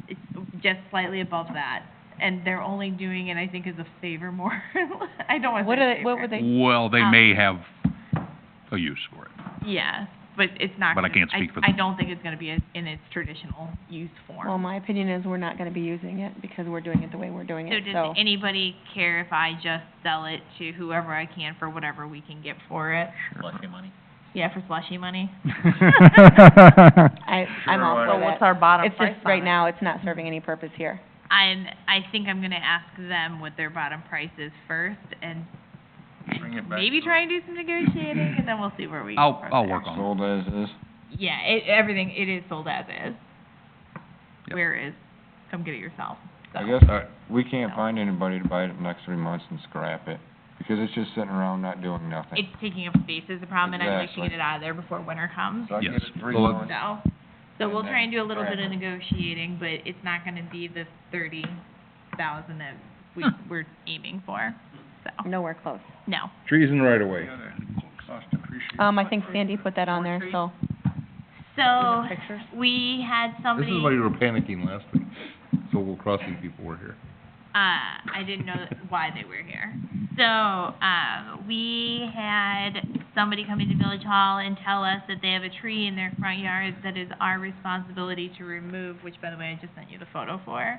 It's just slightly above that, and they're only doing it, I think, as a favor more. I don't want to say What favor. were they? Well, they may have a use for it. Yeah, but it's not. But I gonna- can't speak for I them. don't think it's gonna be in its traditional use form. Well, my opinion is we're not gonna be using it because we're doing it the way we're doing So it, does anybody care if I just sell it to whoever I can for whatever we can get for it? Slushy money. Yeah, for slushy money. I'm all So for what's that. our bottom It's price just, right on it? now, it's not serving any purpose here. I think I'm gonna ask them what their bottom price is first, and Bring it back. maybe try and do some negotiating, and then we'll see where we go I'll from work there. on it. Sold as is. Yeah, everything, it is sold as is. Yep. Where is, come get it yourself. So. I guess we can't find anybody to buy it in the next 3 months and scrap it, because it's just sitting around not doing nothing. It's taking up space is the problem, and I'd like to Exactly. get it out of there before winter comes. So I give Yes. it 3 So let's- months. So we'll And try and do a then little bit of scrap it. negotiating, but it's not gonna be the 30,000 that we're aiming for, so, Nowhere close. no. Trees in the right of way. I think Sandy put that on there, so. So, we had This somebody. is why you were panicking last week. So Crossing people were here. I didn't know why they were here. So, we had somebody come into Village Hall and tell us that they have a tree in their front yard that is our responsibility to remove, which, by the way, I just sent you the photo for.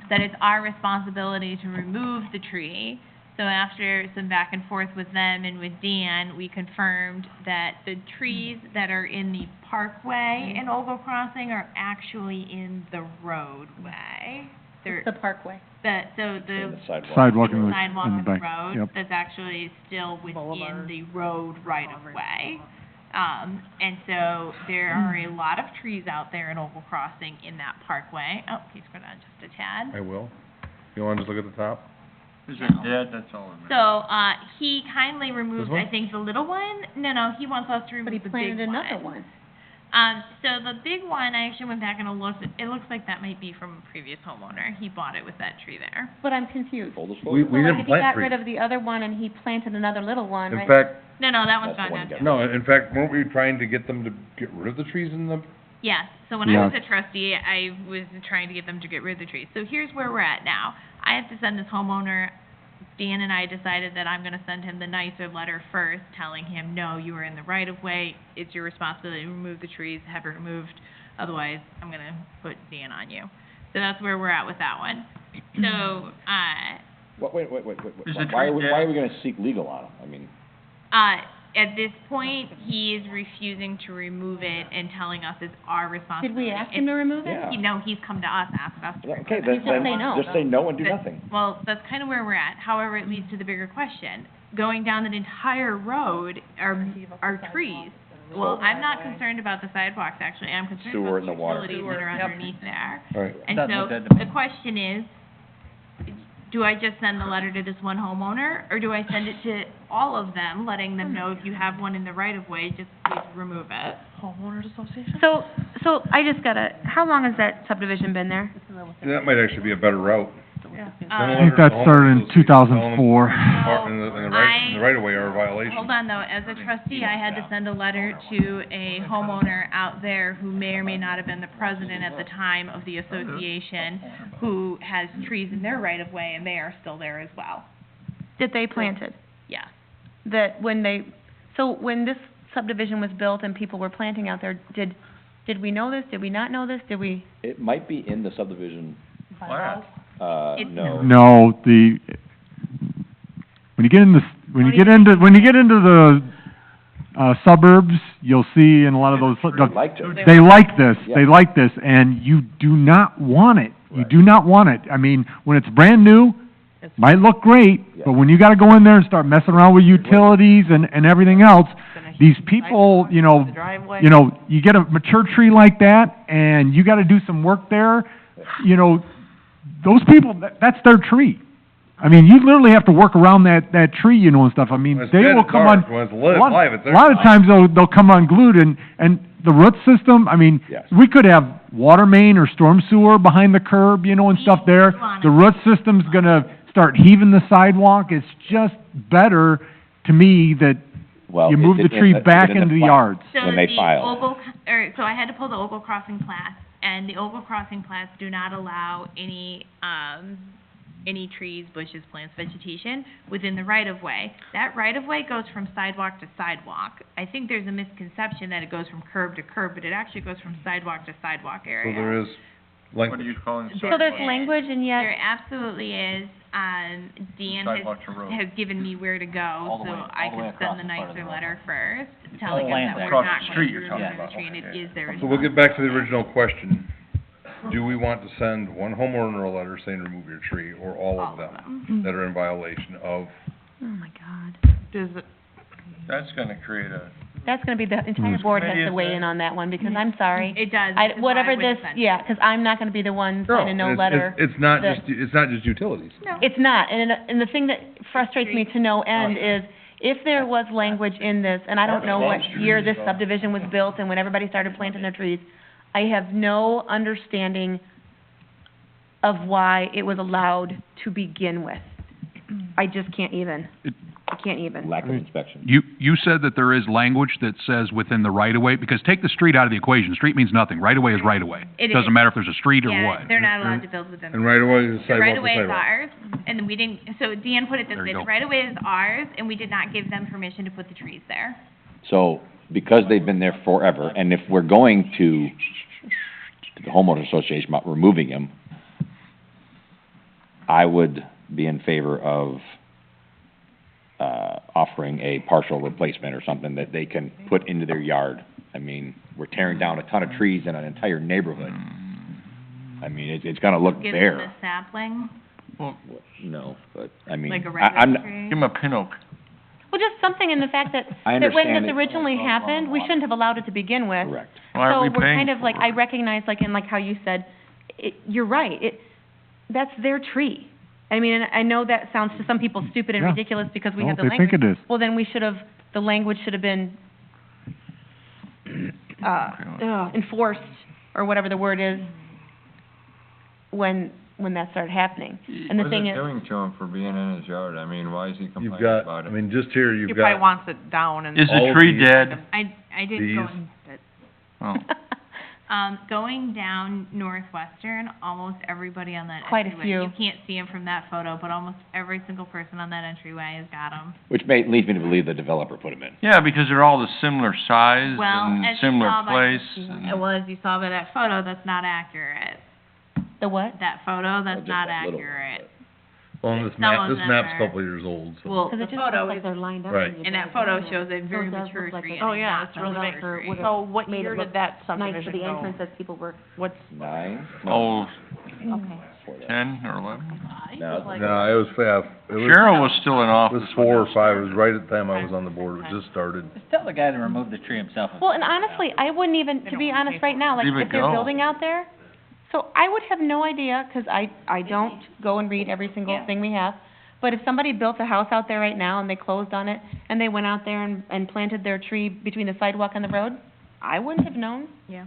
That it's our responsibility to remove the tree. So after some back and forth with them and with Dan, we confirmed that the trees that are in the parkway in Ogle Crossing are actually in the roadway. They're, The parkway. so the Sidewalk in the, sidewalk in the in the back. road, Yep. that's actually still within the road right of way. And so there are a lot of trees out there in Ogle Crossing in that parkway. Oh, can you scroll down just a tad? I will. You wanna just look at the top? Is it dead? That's all it So, he kindly removed, This one? I think, the little one. No, he wants us to remove But he the big planted another one. So the big one, I actually went back and looked, it looks like that might be from a previous homeowner. He bought it with that tree there. But I'm confused. We So like didn't if he plant got trees. rid of the other one and he planted another little one, In right? fact, No, that one's gone down. no, in fact, weren't we trying to get them to get rid of the trees in the, Yes, so when I was Yes. a trustee, I was trying to get them to get rid of the trees. So here's where we're at now. I have to send this homeowner, Dan and I decided that I'm gonna send him the nicer letter first, telling him, no, you are in the right of way, it's your responsibility to remove the trees, have it removed, otherwise I'm gonna put Dan on you. So that's where we're at with that one. So, Wait, Is the why are tree we, dead? why are we gonna seek legal on them? I mean, at this point, he is refusing to remove it and telling us it's our Did responsibility. we ask him to remove it? Yeah. No, he's come to us, asked us to remove okay, it. then, He said say no. just say no and do That- nothing. Well, that's kind of where we're at. However, it leads to the bigger question. Going down that entire road are trees. Well, I'm not concerned about the sidewalks, actually. I'm concerned Sewer about and the the water. utilities that are underneath there. alright. And That's so, what that- the question is, do I just send the letter to this one homeowner, or do I send it to all of them, letting them know if you have one in the right of way, just please remove it? Homeowners Association? So I just gotta, how long has that subdivision been there? That might actually be a better route. I think that started in 2004. In the right of way are a violation. Hold on, though, as a trustee, I had to send a letter to a homeowner out there who may or may not have been the president at the time of the association, who has trees in their right of way, and they are still there as well. That they planted? Yes. That when when this subdivision was built and people were planting out there, did we know this? Did we not know this? Did we? It might be in the subdivision, It's- no. No, when you get in when you get into the, suburbs, you'll see in a lot of those, They liked it. they like this, Yeah. they like this, and you do not want it. You do not want it. I mean, when it's brand new, might look great, Yeah. but when you gotta go in there and start messing around with utilities and everything else, these people, you know, The driveway? you get a mature tree like that, and you gotta do some work there, you know, those people, that's their tree. I mean, you literally have to work around that tree, you know, and stuff. I mean, When it's they dead, will it's come ours. on. When it's lit, a lot- live, it's A lot of theirs. times they'll come unglued and the root system, I mean, Yes. we could have water main or storm sewer behind the curb, you know, and stuff there. The root system's gonna start heaving the sidewalk. It's just better to me that Well, you is move it the tree is it back in the into the plat yards. So when they the file? so I had to pull the Ogle Crossing plats, and the Ogle Crossing plats do not allow any trees, bushes, plants, vegetation within the right-of-way. That right-of-way goes from sidewalk to sidewalk. I think there's a misconception that it goes from curb to curb, but it actually goes from sidewalk to sidewalk So area. there is What are language. you calling There So there's is. language and yet, There absolutely is. Dan Sidewalk to road. has given me where to go, All the so way- I all the way could across send the the front of nicer the letter first, whole telling us land that there. we're Across not the going street to you're remove talking the about. tree, and it is there. So we'll get back to the original question. Do we want to send one homeowner a letter saying remove your tree, or all of them that are in violation of? oh my God. Does it, That's gonna create a, That's gonna be, the entire board has to weigh in on that one, because I'm sorry. It does. I, which is why whatever I would this, send it. yeah, 'cause I'm not gonna be the one signing no it's- letter. It's not that- it's not just utilities. No. It's not, and the thing that frustrates me to no end is, if there was language in this, and I don't know what year this subdivision was built and when everybody started planting their trees, I have no understanding of why it was allowed to begin with. I just can't even. I can't even. Lack of inspection. You said that there is language that says within the right-of-way, because take the street out of the equation. Street means nothing. Right-of-way is right-of-way. It Doesn't is. matter if there's a street or Yeah, what. they're not allowed to build within. And right away is The sidewalk right to of way is sidewalk. ours, and we didn't, so Dan put it this There way, you the go. right of way is ours, and we did not give them permission to put the trees there. So, because they've been there forever, and if we're going to the homeowner association about removing them, I would be in favor of, offering a partial replacement or something that they can put into their yard. I mean, we're tearing down a ton of trees in an entire neighborhood. I mean, it's gonna look Give them a bare. sapling, No, but, I mean, like a I'm, regular tree. give him a pin oak. Well, just something in the fact that, I that when understand this it. originally happened, we shouldn't have allowed it to begin with. correct. Why aren't we So we're paying kind of like, for I it? recognize, like, and like how you said, you're right, that's their tree. I mean, and I know that sounds to some people stupid and Yeah. ridiculous because we Oh, have the they language. think it is. Well, then we should have, the language should have been, enforced, or whatever the word is, when that started happening. And the thing is, What is it doing to him for being in his yard? I mean, why is he You've complaining got, about I it? mean, just here, he you've probably got, wants it down and. Is All the of tree these- dead? I didn't go These- into it. Oh. Going down Northwestern, almost everybody on that Quite a entryway, few. you can't see them from that photo, but almost every single person on that entryway has got them. Which leads me to believe the developer put them in. Yeah, because they're all the similar size Well, and as you similar saw by, place. and- well, as you saw by that photo, that's not accurate. the what? That photo, that's just not that little- accurate. well, and this Some map, of this them map's a are- couple years old, so. Well, Because the it just looks photo like is, they're lined up. Right. when you and that drive photo down shows there. a So very it does mature look like tree a- and Oh, it's yeah, not it's a really mature nice. tree. So what Made it year look did that nice subdivision for the go? entrance as people were, What's, 9? Oh, okay. 10 or 11? No, No, it was, yeah, it was, Cheryl was still in it office. was 4 or 5, it was right at the time I was on the board, it just started. Just tell the guy to remove the tree himself. Well, and honestly, I wouldn't even, to be honest right now, like, Leave it if they're go. building out there, so I would have no idea, 'cause I don't go and read every single thing we have. But if somebody built a house out there right now and they closed on it, and they went out there and planted their tree between the sidewalk and the road, I wouldn't have known. Yeah.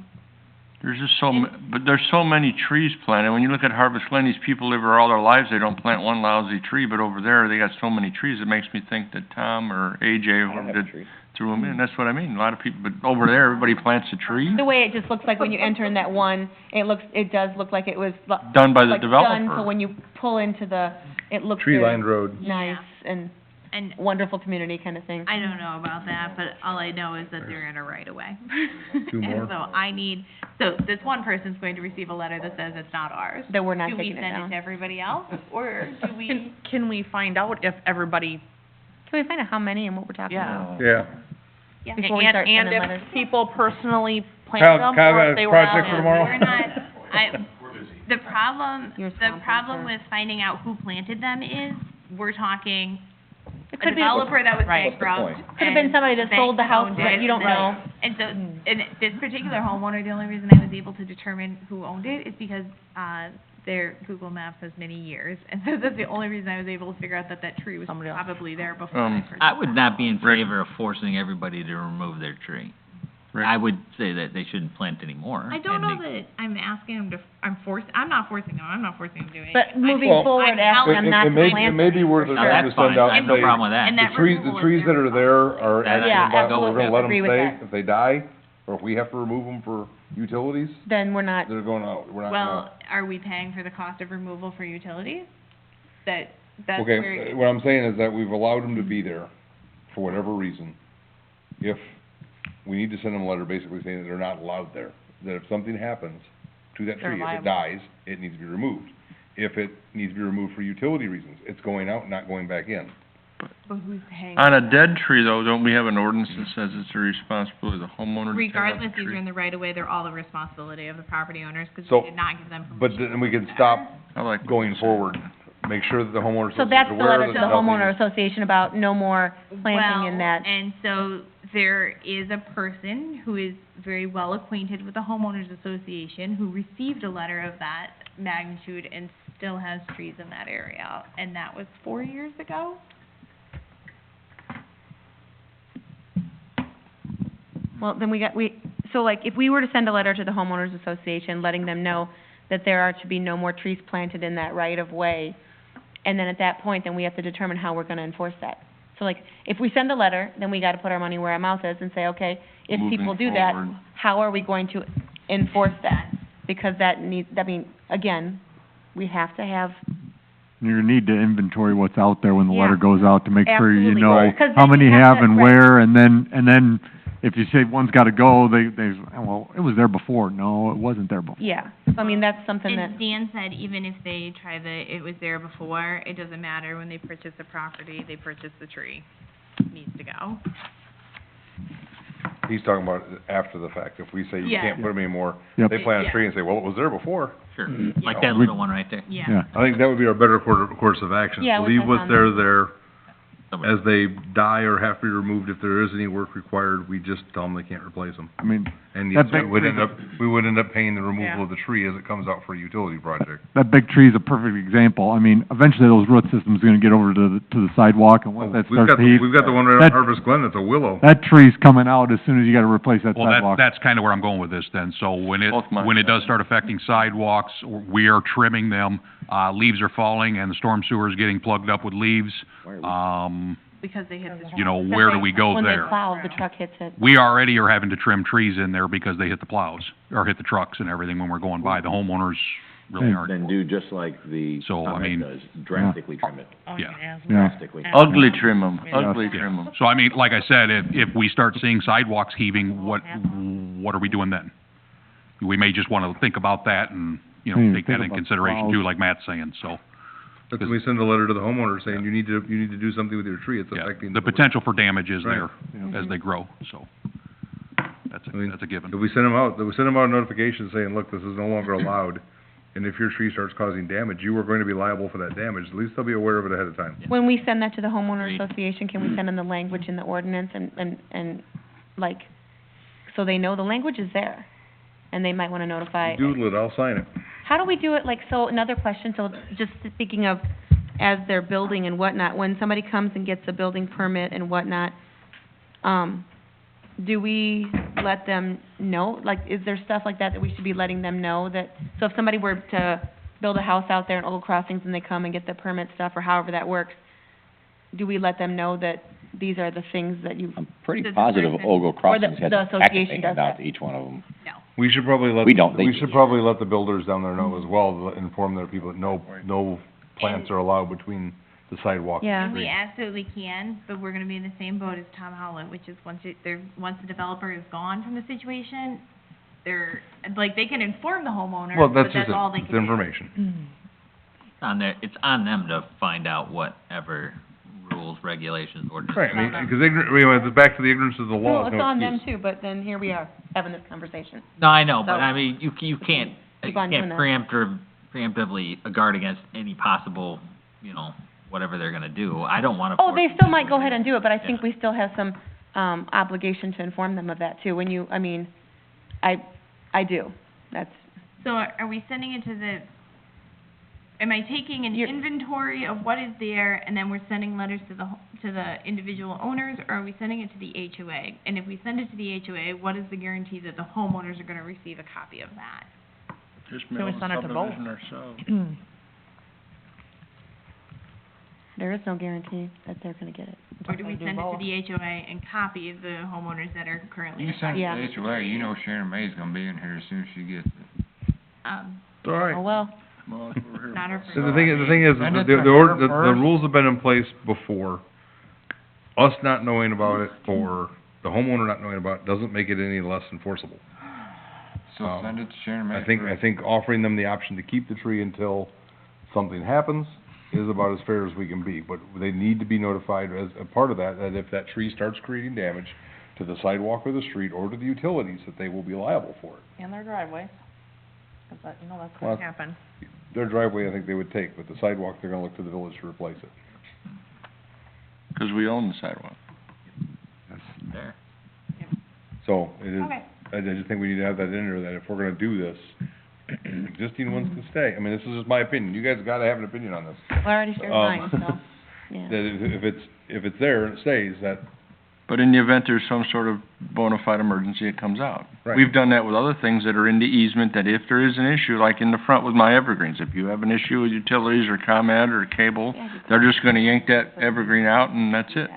There's just but there's so many trees planted. When you look at Harvest Lane, these people live there all their lives, they don't plant one lousy tree, but over there, they got so many trees, it makes me think that Tom or AJ, I don't whoever have a did, tree. threw them in. That's what I mean. A lot of people, but over there, everybody plants a tree, The way it just looks like when you enter in that one, it does look like it was done by the like done, so developer. when you pull into the, it looks Tree very lined road. nice and And wonderful community kind of thing. I don't know about that, but all I know is that they're in a right of way. Two more. And so this one person's going to receive a letter that says it's not ours. That we're not Do we taking it send it down. to everybody else, or do we? can we find out if everybody, Can we find out how many and what we're talking Yeah. about? Yeah. Yeah. Before we and, start and sending if letters. people personally Kyle- planted them, Kyle or got if they a were project out for in- tomorrow? We're not, the problem, You're the swamped, problem sir. with finding out who planted them is, we're talking It a could be, developer that was Right. bankrupt. could have been and somebody that bank sold the house owned that it, you don't know. And so, and this particular homeowner, the only reason I was able to determine who owned it is because, their Google Maps has many years, and so that's the only reason I was able to figure out that that tree was Somebody else. probably there before I purchased I would not be in Rick. favor of forcing everybody to remove their tree. Rick. I would say that they shouldn't plant anymore. I don't and know that I'm asking them to, I'm not forcing them, I'm not forcing them to do anything. But moving I'm forward, ask telling them not to plant. It may be worth a No, time that's to send fine. out I have and no say, problem with that. And the that trees, removal the is trees that their are there are That- actually, Yeah, viable. We're gonna let them agree with stay. that. If they die, or if we have to remove them for utilities, Then we're not, they're going out, we're not Well, are we paying for the cost of removal for utilities? That's gonna. where. Okay, what I'm saying is that we've allowed them to be there for whatever reason. If, we need to send them a letter basically saying that they're not allowed there, that if something happens to that They're tree, if liable. it dies, it needs to be removed. If it needs to be removed for utility reasons, it's going out, not going back in. But who's paying? On a dead tree though, don't we have an ordinance that says it's the responsibility of the homeowner to tear out Regardless, the these are tree? in the right of way, they're all the responsibility of the property owners, because So- we did not give them But permission. then we can stop I like what going you said. forward, make sure that the homeowners so are that's the aware letter that to the nothing- homeowner association about no more planting in that. Well, and so there is a person who is very well acquainted with the homeowners association who received a letter of that magnitude and still has trees in that area, and that was 4 years ago? Well, then so like, if we were to send a letter to the homeowners association letting them know that there are to be no more trees planted in that right of way, and then at that point, then we have to determine how we're gonna enforce that. So like, if we send a letter, then we gotta put our money where our mouth is and say, okay, if Moving people do that, forward. how are we going to enforce that? Because again, we have to have, You need to inventory what's out there when the Yeah. letter goes out to make sure you Absolutely. know Right. 'Cause how then many you have have to- and right. where, and then if you say one's gotta go, well, it was there before. No, it wasn't there before. yeah. So I mean, that's something that, And Dan said even if they try it was there before, it doesn't matter, when they purchase the property, they purchase the tree, it needs to go. He's talking about after the fact, if we say you Yeah. can't put them anymore, Yep. they plant a Yeah. tree and say, well, it was there before. Sure, Yeah. like that We- little one right there. Yeah. I think that would be our better course of action. Yeah, Leave which I what's found there that- there. Somebody- As they die or have to be removed, if there is any work required, we just tell them they can't replace them. I mean, And That yes, we big would tree- end up paying the removal Yeah. of the tree as it comes out for a utility project. that big tree is a perfect example. I mean, eventually those root systems are gonna get over to the sidewalk, and once that We've starts got to heat, we've got the one right on that- Harvest Glen, that's a willow. that tree's coming out as soon as you gotta replace that Well, sidewalk. that's kinda where I'm going with this then. So when Both mine. it does start affecting sidewalks, we are trimming them, leaves are falling and the storm sewer is getting plugged up with leaves. Because they hit the. You know, where do we go when they there? plow, the truck hits it. We already are having to trim trees in there because they hit the plows, or hit the trucks and everything when we're going by. The homeowners really aren't. Then do just like the So, I mean- does, drastically trim it, Oh, Yeah. Yeah. drastically. Ugly trim 'em, Yeah. ugly Yeah. trim 'em. So I mean, like I said, if we start seeing sidewalks heaving, what are we doing then? We may just wanna think about that and, take that in consideration too, like Matt's saying, so. That's when we send a letter to the homeowner saying, you need to do something with your tree, it's Yeah, affecting. the potential for damage is Right. there as they grow, so. That's I mean, a given. If we send them out a notification saying, look, this is no longer allowed, and if your tree starts causing damage, you are going to be liable for that damage, at least they'll be aware of it ahead of time. When we send that to the homeowner Agreed. association, can we send them the language in the ordinance and like, so they know the language is there? And they might wanna notify. Doodle it, I'll sign it. How do we do it, like, so, another question, so just speaking of, as they're building and whatnot, when somebody comes and gets a building permit and whatnot, do we let them know, like, is there stuff like that we should be letting them know that, so if somebody were to build a house out there in Old Crossings and they come and get the permit stuff, or however that works, do we let them know that these are the things that you, I'm pretty Does the positive person- Ogle Crossings the has a packet association thing does out that. to each one of them. No. We should probably let, We don't, they we do. should probably let the builders down there know as well, to inform their people that no plants are allowed between the sidewalk Yeah. and And the we street. absolutely can, but we're gonna be in the same boat as Tom Howland, which is once the developer is gone from the situation, they can inform the homeowner, Well, but that's just that's all it, they it's can do. information. It's on them to find out whatever rules, regulations, ordinances. Right, I mean, because back to the ignorance of the law well, is it's no on them excuse. too, but then here we are, having this conversation. No, I know, but So- I mean, you can't, Keep on doing that. preemptively guard against any possible, whatever they're gonna do. I don't wanna. Oh, force they them still to might do go ahead and anything. do it, but I think Yeah. we still have some, obligation to inform them of that too, when I mean, I do, that's, So are we sending it to the am I taking an inventory of what is there, and then we're sending letters to the individual owners, or are we sending it to the HOA? And if we send it to the HOA, what is the guarantee that the homeowners are gonna receive a copy of that? Just Can we mail the send it to both? subdivision ourselves. There is no guarantee that they're gonna get it. Or do we send it to the HOA and copy the homeowners that are currently You send affected? it to HOA, you know Sharon May's gonna be in here as soon as she gets it. All right. Oh, well. Well, if we're here. Not her So the thing is, Send it the to her the first. rules have been in place before. Us not knowing about it, or the homeowner not knowing about it, doesn't make it any less enforceable. So send it to Sharon May I think first. offering them the option to keep the tree until something happens is about as fair as we can be, but they need to be notified as a part of that, that if that tree starts creating damage to the sidewalk or the street or to the utilities, that they will be liable for it. And their driveway. 'Cause that, you know, that's Well, gonna happen. Their driveway, I think they would take, but the sidewalk, they're gonna look to the village to replace it. Because we own the sidewalk. There. So, it is, Okay. I just think we need to have that in there, that if we're gonna do this, existing ones can stay. I mean, this is just my opinion, you guys gotta have an opinion on this. Well, I already shared mine, so, yeah. That if it's there and it stays, that, But in the event there's some sort of bona fide emergency, it comes out. Right. We've done that with other things that are in the easement, that if there is an issue, like in the front with my evergreens, if you have an issue with utilities or ComEd or cable, they're just gonna yank that evergreen out and that's it.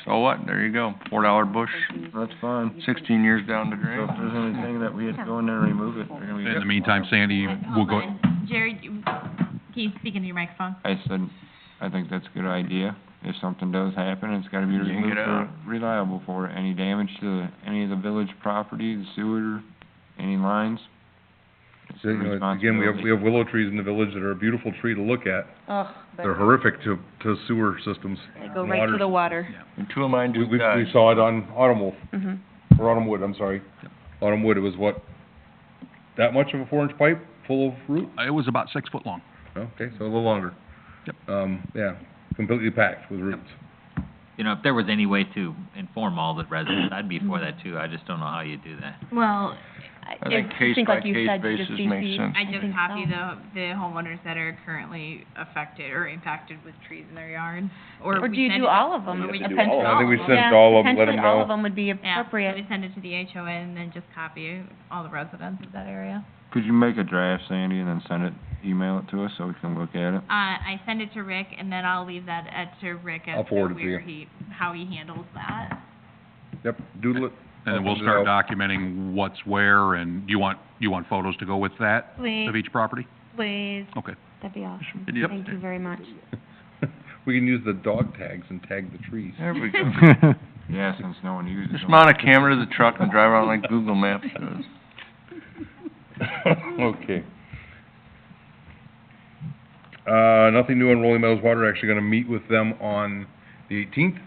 So what? There you go, $4 bush, That's fine. 16 years down the So drain. if there's anything that we had to go in there and remove it, we're gonna be. In the meantime, Sandy, we'll Hold go, on. Jerry, can you speak into your microphone? I said, I think that's a good idea. If something does happen, it's gotta be Yank it removed out. reliable for it. Any damage to any of the village property, the sewer, any lines. It's so, the you know, again, responsibility. we have willow trees in the village that are a beautiful tree to look at. Ugh, They're horrific to sewer systems. They go and right to waters. the water. And two of mine We, just we died. saw it on Autumn Wolf, Mhm. or Autumn Wood, I'm sorry. Autumn Wood, it was what, that much of a 4-inch pipe full of root? it was about 6 foot long. Okay, so a little longer. Yep. Yeah, completely packed with roots. You know, if there was any way to inform all the residents, I'd be for that too. I just don't know how you do that. Well, I think case by case basis makes sense. I just copy the homeowners that are currently affected or impacted with trees in their yard, Or we do you send do it- all of them? or we Yeah, just do send it all to of them. I think we them. send it to all of them, let them Potentially all know. of them would be Yeah, appropriate. so we send it to the HOA and then just copy all the residents of that area. Could you make a draft, Sandy, and then send it, email it to us so we can look at it? I send it to Rick, and then I'll leave that to Rick I'll as to forward it to where you. how he handles that. Yep, doodle it. And then we'll Send it start out. documenting what's where, and you want photos to go with that Please, of each property? please. Okay. That'd be awesome. Yep. Thank you very much. We can use the dog tags and tag the trees. There we go. Yeah, since no one uses them. Just mount a camera to the truck and drive around like Google Maps does. Okay. Nothing new on Rolling Meadows Water, actually gonna meet with them on the 18th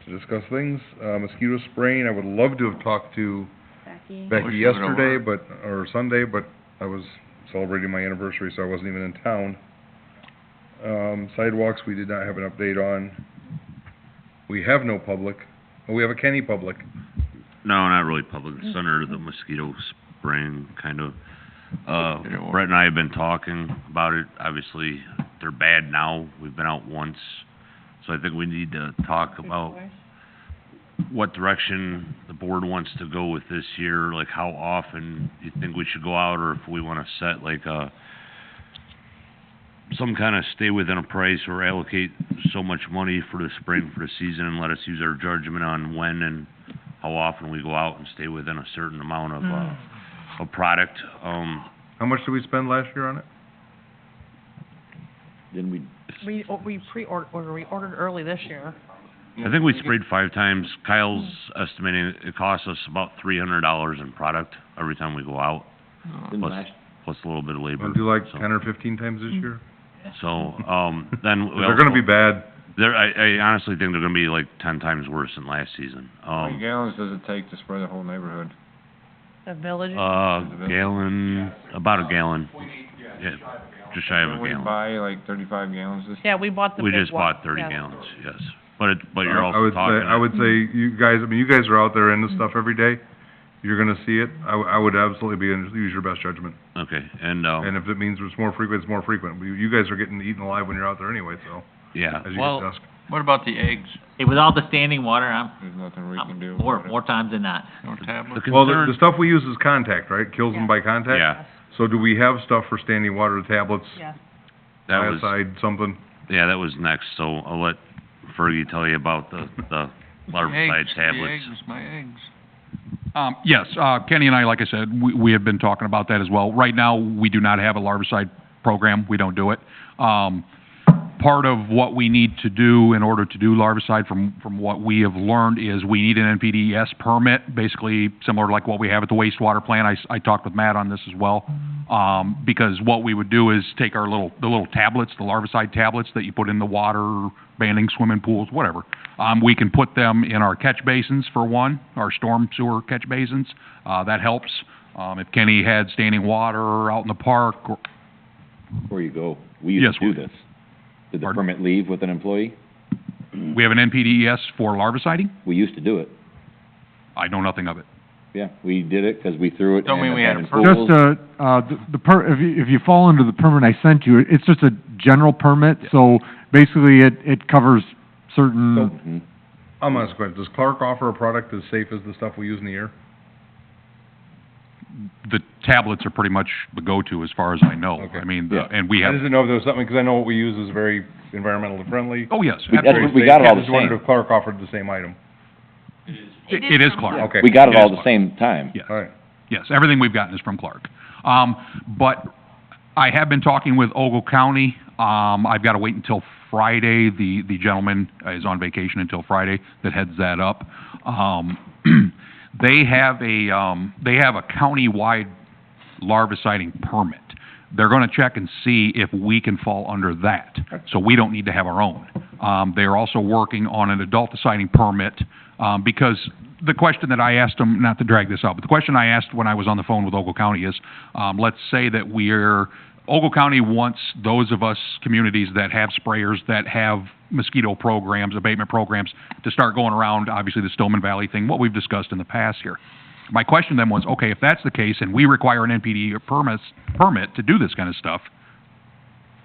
to discuss things. Mosquito spraying, I would love to have talked to Becky. Becky Wish you would've yesterday, or Sunday, but I was celebrating my anniversary, so I wasn't even in town. Sidewalks, we did not have an update on. We have no public, oh, we have a Kenny public. No, not really public, it's under the mosquito spraying, kind of. Did it work? Brett and I have been talking about it, obviously, they're bad now, we've been out once. So I think we need to talk about what direction the board wants to go with this year, like how often you think we should go out, or if we wanna set like some kind of stay within a price or allocate so much money for the spring, for the season, and let us use our judgment on when and how often we go out and stay within a certain amount of, a product. How much did we spend last year on it? Then we, We ordered early this year. I think we sprayed 5 times. Kyle's estimating it costs us about $300 in product every time we go out, then plus, last, plus a little bit of labor. Wanna do like so- 10 or 15 times this year? So, then we They're gonna also- be bad. I honestly think they're gonna be like 10 times worse than last season. How many gallons does it take to spray the whole neighborhood? The village. Gallon, about a gallon. Yeah, just shy of a Didn't we gallon. buy like 35 gallons this? Yeah, we bought the We big just one. bought 30 Yeah. gallons, yes. But you're I also would say, talking. I would say, you guys, I mean, you guys are out there in this stuff every day. you're gonna see it, I would absolutely use your best judgment. Okay, and, And if it means it's more frequent, it's more frequent. You guys are getting eaten alive when you're out there anyway, so, yeah, as you Well- get dusk. What about the eggs? Hey, with all the standing water, There's nothing we can do more, about it. more times than not. No tablets? Well, the stuff we use is contact, right? Kills them by contact? Yeah, So do we have stuff for standing water tablets, Yes. that was, biocide, something? yeah, that was next, so I'll let Fergie tell you about the larvicide tablets. My eggs. Yes, Kenny and I, like I said, we have been talking about that as well. Right now, we do not have a larvicide program. We don't do it. Part of what we need to do in order to do larvicide, from what we have learned, is we need an NPDES permit, basically similar to like what we have at the wastewater plant. I talked with Matt on this as well, because what we would do is take the little tablets, the larvicide tablets that you put in the water, banning swimming pools, whatever. We can put them in our catch basins for one, our storm sewer catch basins. That helps. If Kenny had standing water out in the park, or, Before you go, we used to do this. Did the Pardon? permit leave with an employee? we have an NPDES for larviciding. We used to do it. I know nothing of it. Yeah, we did it because we threw it Don't in mean we had a abandoned permit. pools. Just, if you fall under the permit I sent you, it's just a general permit, so basically it covers certain, Mhm. I'm gonna ask a question. Does Clark offer a product as safe as the stuff we use in the air? the tablets are pretty much the go-to as far as I know. Okay. I mean, Yeah. and we I have, just didn't know if there was something, because I know what we use is very environmentally friendly. oh, yes, We- that's absolutely. what we got it all I the just wondered same. if Clark offered the same item. It is Clark. Okay. We got it Yes, all the Clark. same time. Yes. All right. Yes, everything we've gotten is from Clark. But I have been talking with Ogle County. I've got to wait until Friday. The gentleman is on vacation until Friday that heads that up. They have a county-wide larviciding permit. They're gonna check and see if we can fall under that, so we don't need to have our own. They're also working on an adulticiding permit, because the question that I asked them, not to drag this out, but the question I asked when I was on the phone with Ogle County is, let's say that Ogle County wants those of us, communities that have sprayers, that have mosquito programs, abatement programs, to start going around, obviously the Stillman Valley thing, what we've discussed in the past here. My question then was, okay, if that's the case and we require an NPD permit to do this kind of stuff,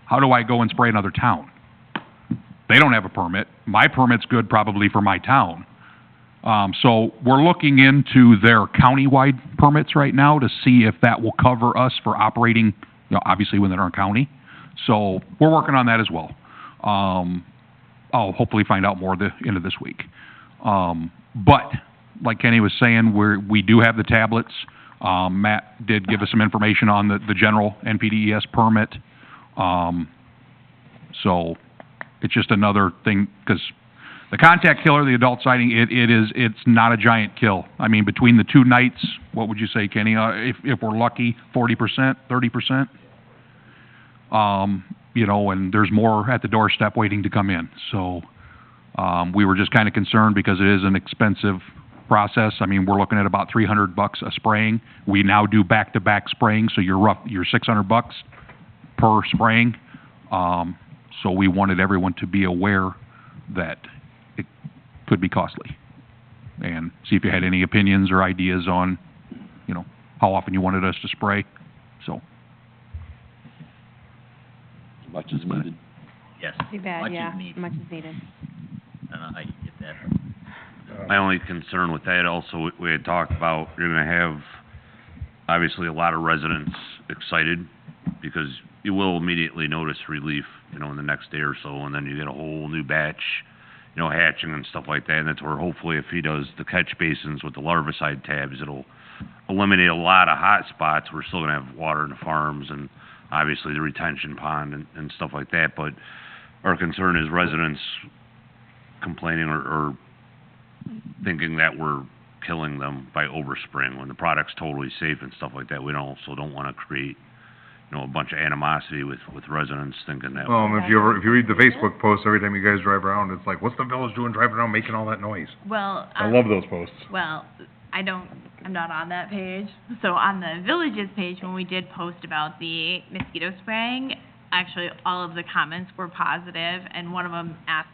how do I go and spray another town? They don't have a permit. My permit's good probably for my town. So we're looking into their countywide permits right now to see if that will cover us for operating, obviously within our county. So we're working on that as well. I'll hopefully find out more the end of this week. But like Kenny was saying, we do have the tablets. Matt did give us some information on the general NPDES permit. So it's just another thing, because the contact killer, the adult sighting, it's not a giant kill. I mean, between the two nights, what would you say, Kenny? If we're lucky, 40%, 30%? And there's more at the doorstep waiting to come in. So, we were just kind of concerned because it is an expensive process. I mean, we're looking at about $300 a spraying. We now do back-to-back spraying, so you're $600 per spraying. So we wanted everyone to be aware that it could be costly. And see if you had any opinions or ideas on, how often you wanted us to spray, so. As much as needed. Yes. Too bad, Much yeah, is needed. much is needed. I don't know how you get that. My only concern with that also, we had talked about, you're gonna have, obviously, a lot of residents excited, because you will immediately notice relief, in the next day or so, and then you get a whole new batch, hatching and stuff like that, and that's where hopefully if he does the catch basins with the larvicide tabs, it'll eliminate a lot of hot spots. We're still gonna have water in the farms, and obviously the retention pond and stuff like that, but our concern is residents complaining or thinking that we're killing them by overspraying when the product's totally safe and stuff like that. We also don't wanna create, a bunch of animosity with residents thinking that. If you read the Facebook posts, every time you guys drive around, it's like, what's the village doing driving around making all that noise? Well, I love those posts. Well, I'm not on that page. So on the villages page, when we did post about the mosquito spraying, actually all of the comments were positive, and one of them asked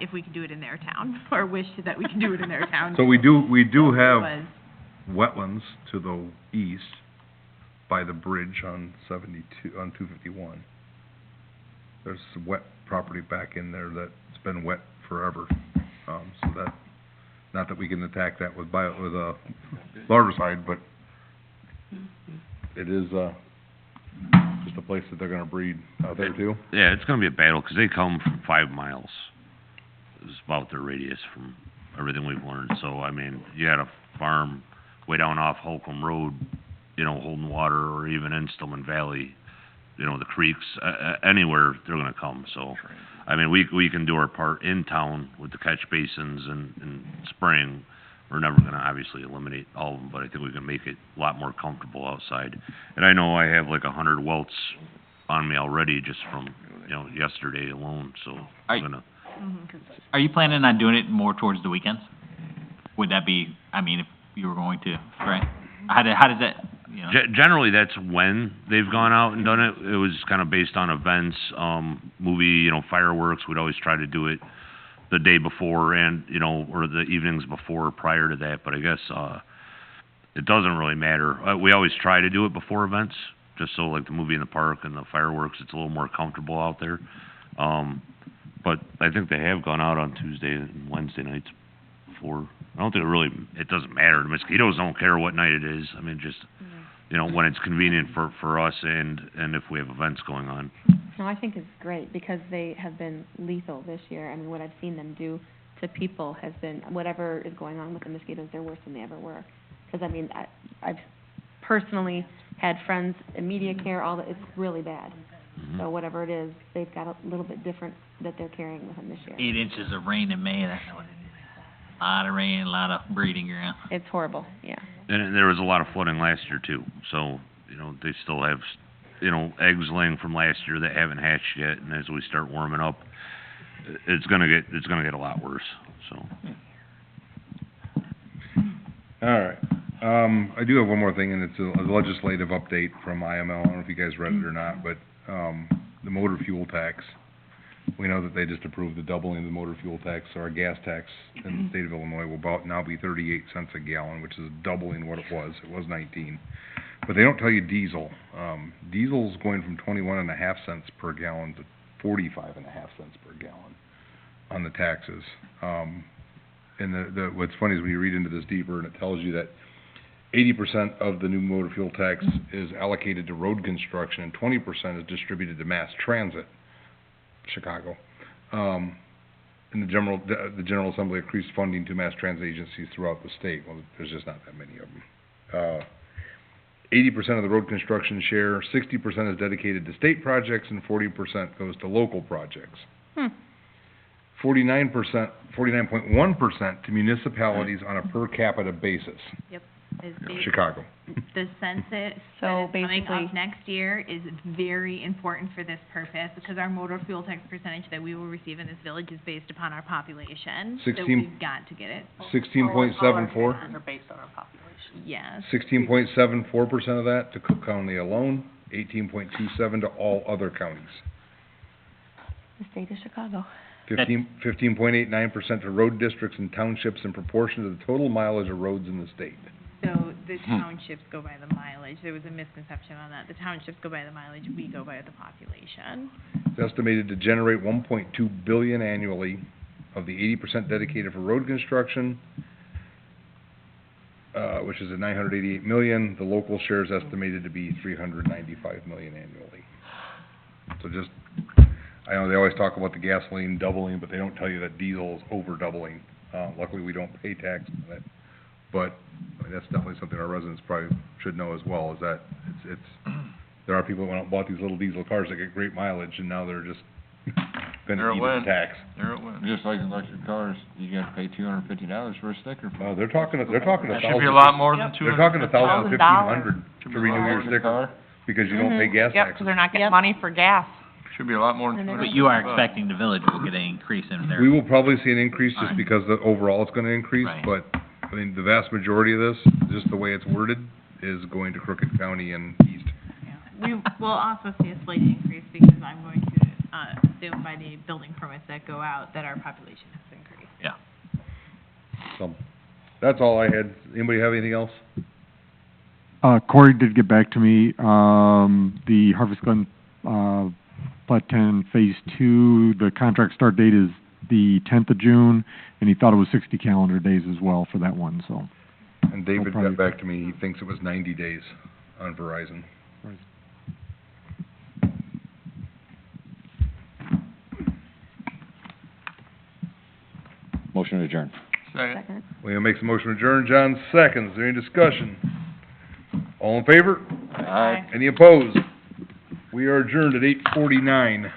if we could do it in their town, or wished that we could do it in their town. So we do So it have, was wetlands to the east by the bridge on 251. There's some wet property back in there that's been wet forever. So that, not that we can attack that with a larvicide, but it is, just a place that they're gonna breed out there too. Yeah, it's gonna be a battle, 'cause they come from 5 miles. It's about their radius from everything we've learned. So, I mean, you had a farm way down off Holcomb Road, you know, holding water, or even in Stillman Valley, you know, the creeks, anywhere, they're gonna come, so. I mean, we can do our part in town with the catch basins and spraying. We're never gonna obviously eliminate all of them, but I think we can make it a lot more comfortable outside. And I know I have like 100 welts on me already just from, you know, yesterday alone, so I'm gonna. Are you planning on doing it more towards the weekends? Would that be, I mean, if you were going to, right? How does that, you know? Generally, that's when they've gone out and done it. It was kind of based on events, movie, you know, fireworks. We'd always try to do it the day before and, you know, or the evenings before, prior to that. But I guess, it doesn't really matter. We always try to do it before events, just so like the movie in the park and the fireworks, it's a little more comfortable out there. But I think they have gone out on Tuesday and Wednesday nights before. I don't think it doesn't matter. The mosquitoes don't care what night it is. I mean, just, you know, when it's convenient for us and if we have events going on. No, I think it's great, because they have been lethal this year. I mean, what I've seen them do to people has been, whatever is going on with the mosquitoes, they're worse than they ever were. Because, I mean, I've personally had friends, immediate care, it's really bad. So whatever it is, they've got a little bit different that they're carrying with them this year. 8 inches of rain in May, that's what it is. A lot of rain, a lot of breeding ground. It's horrible, yeah. And there was a lot of flooding last year too, so, you know, they still have, you know, eggs laying from last year that haven't hatched yet, and as we start warming up, it's gonna get a lot worse, so. All right. I do have one more thing, and it's a legislative update from IML. I don't know if you guys read it or not, but, the motor fuel tax. We know that they just approved the doubling of the motor fuel tax, so our gas tax in the state of Illinois will now be 38 cents a gallon, which is doubling what it was. It was 19. But they don't tell you diesel. Diesel's going from 21.5 cents per gallon to 45.5 cents per gallon on the taxes. And what's funny is when you read into this deeper, and it tells you that 80% of the new motor fuel tax is allocated to road construction, and 20% is distributed to mass transit, Chicago. And the General Assembly increased funding to mass transit agencies throughout the state. Well, there's just not that many of them. 80% of the road construction share, 60% is dedicated to state projects, and 40% goes to local projects. 49.1% to municipalities on a per capita basis. Yep. Chicago. The census So that is coming basically- up next year is very important for this purpose, because our motor fuel tax percentage that we will receive in this village is based upon our population. So 16 we've got to get it. 16.74? Taxes are based on our population. Yes. 16.74% of that to Cook County alone, 18.27 to all other counties. The state of Chicago. 15.89% to road districts and townships in proportion to the total mileage of roads in the state. So the townships go by the mileage. There was a misconception on that. The townships go by the mileage, we go by the population. It's estimated to generate 1.2 billion annually, of the 80% dedicated for road construction, which is at 988 million. The local share is estimated to be 395 million annually. So just, I know they always talk about the gasoline doubling, but they don't tell you that diesel is over doubling. Luckily, we don't pay tax on it, but I mean, that's definitely something our residents probably should know as well, is that there are people that went out and bought these little diesel cars that get great mileage, and now they're just gonna eat the tax. There it went. Just like electric cars, you gotta pay $250 for a sticker. No, they're talking a That thousand. should be a lot more than They're talking $1,000, $1,000. $1,500 Should to be a lot renew more your than a sticker, car. because you don't pay gas Yep, taxes. because they're not getting money for gas. Should be a lot more than But you are expecting the village will get an increase in their. We will probably see an increase just Alright. because the overall it's gonna increase, Right. but, I mean, the vast majority of this, just the way it's worded, is going to Crooked County and East. We will also see a slight increase, because I'm going to, assume by the building permits that go out that our population has increased. Yeah. So, That's all I had. Anybody have anything else? Corey did get back to me, the Harvest Glen, Plat 10 Phase 2, the contract start date is the 10th of June, and he thought it was 60 calendar days as well for that one, so. And David probably- got back to me, he thinks it was 90 days on Verizon. Motion to adjourn. Second. William makes a motion to adjourn, John seconds. Is there any discussion? All in favor? Aye. Any opposed? We are adjourned at 8:49.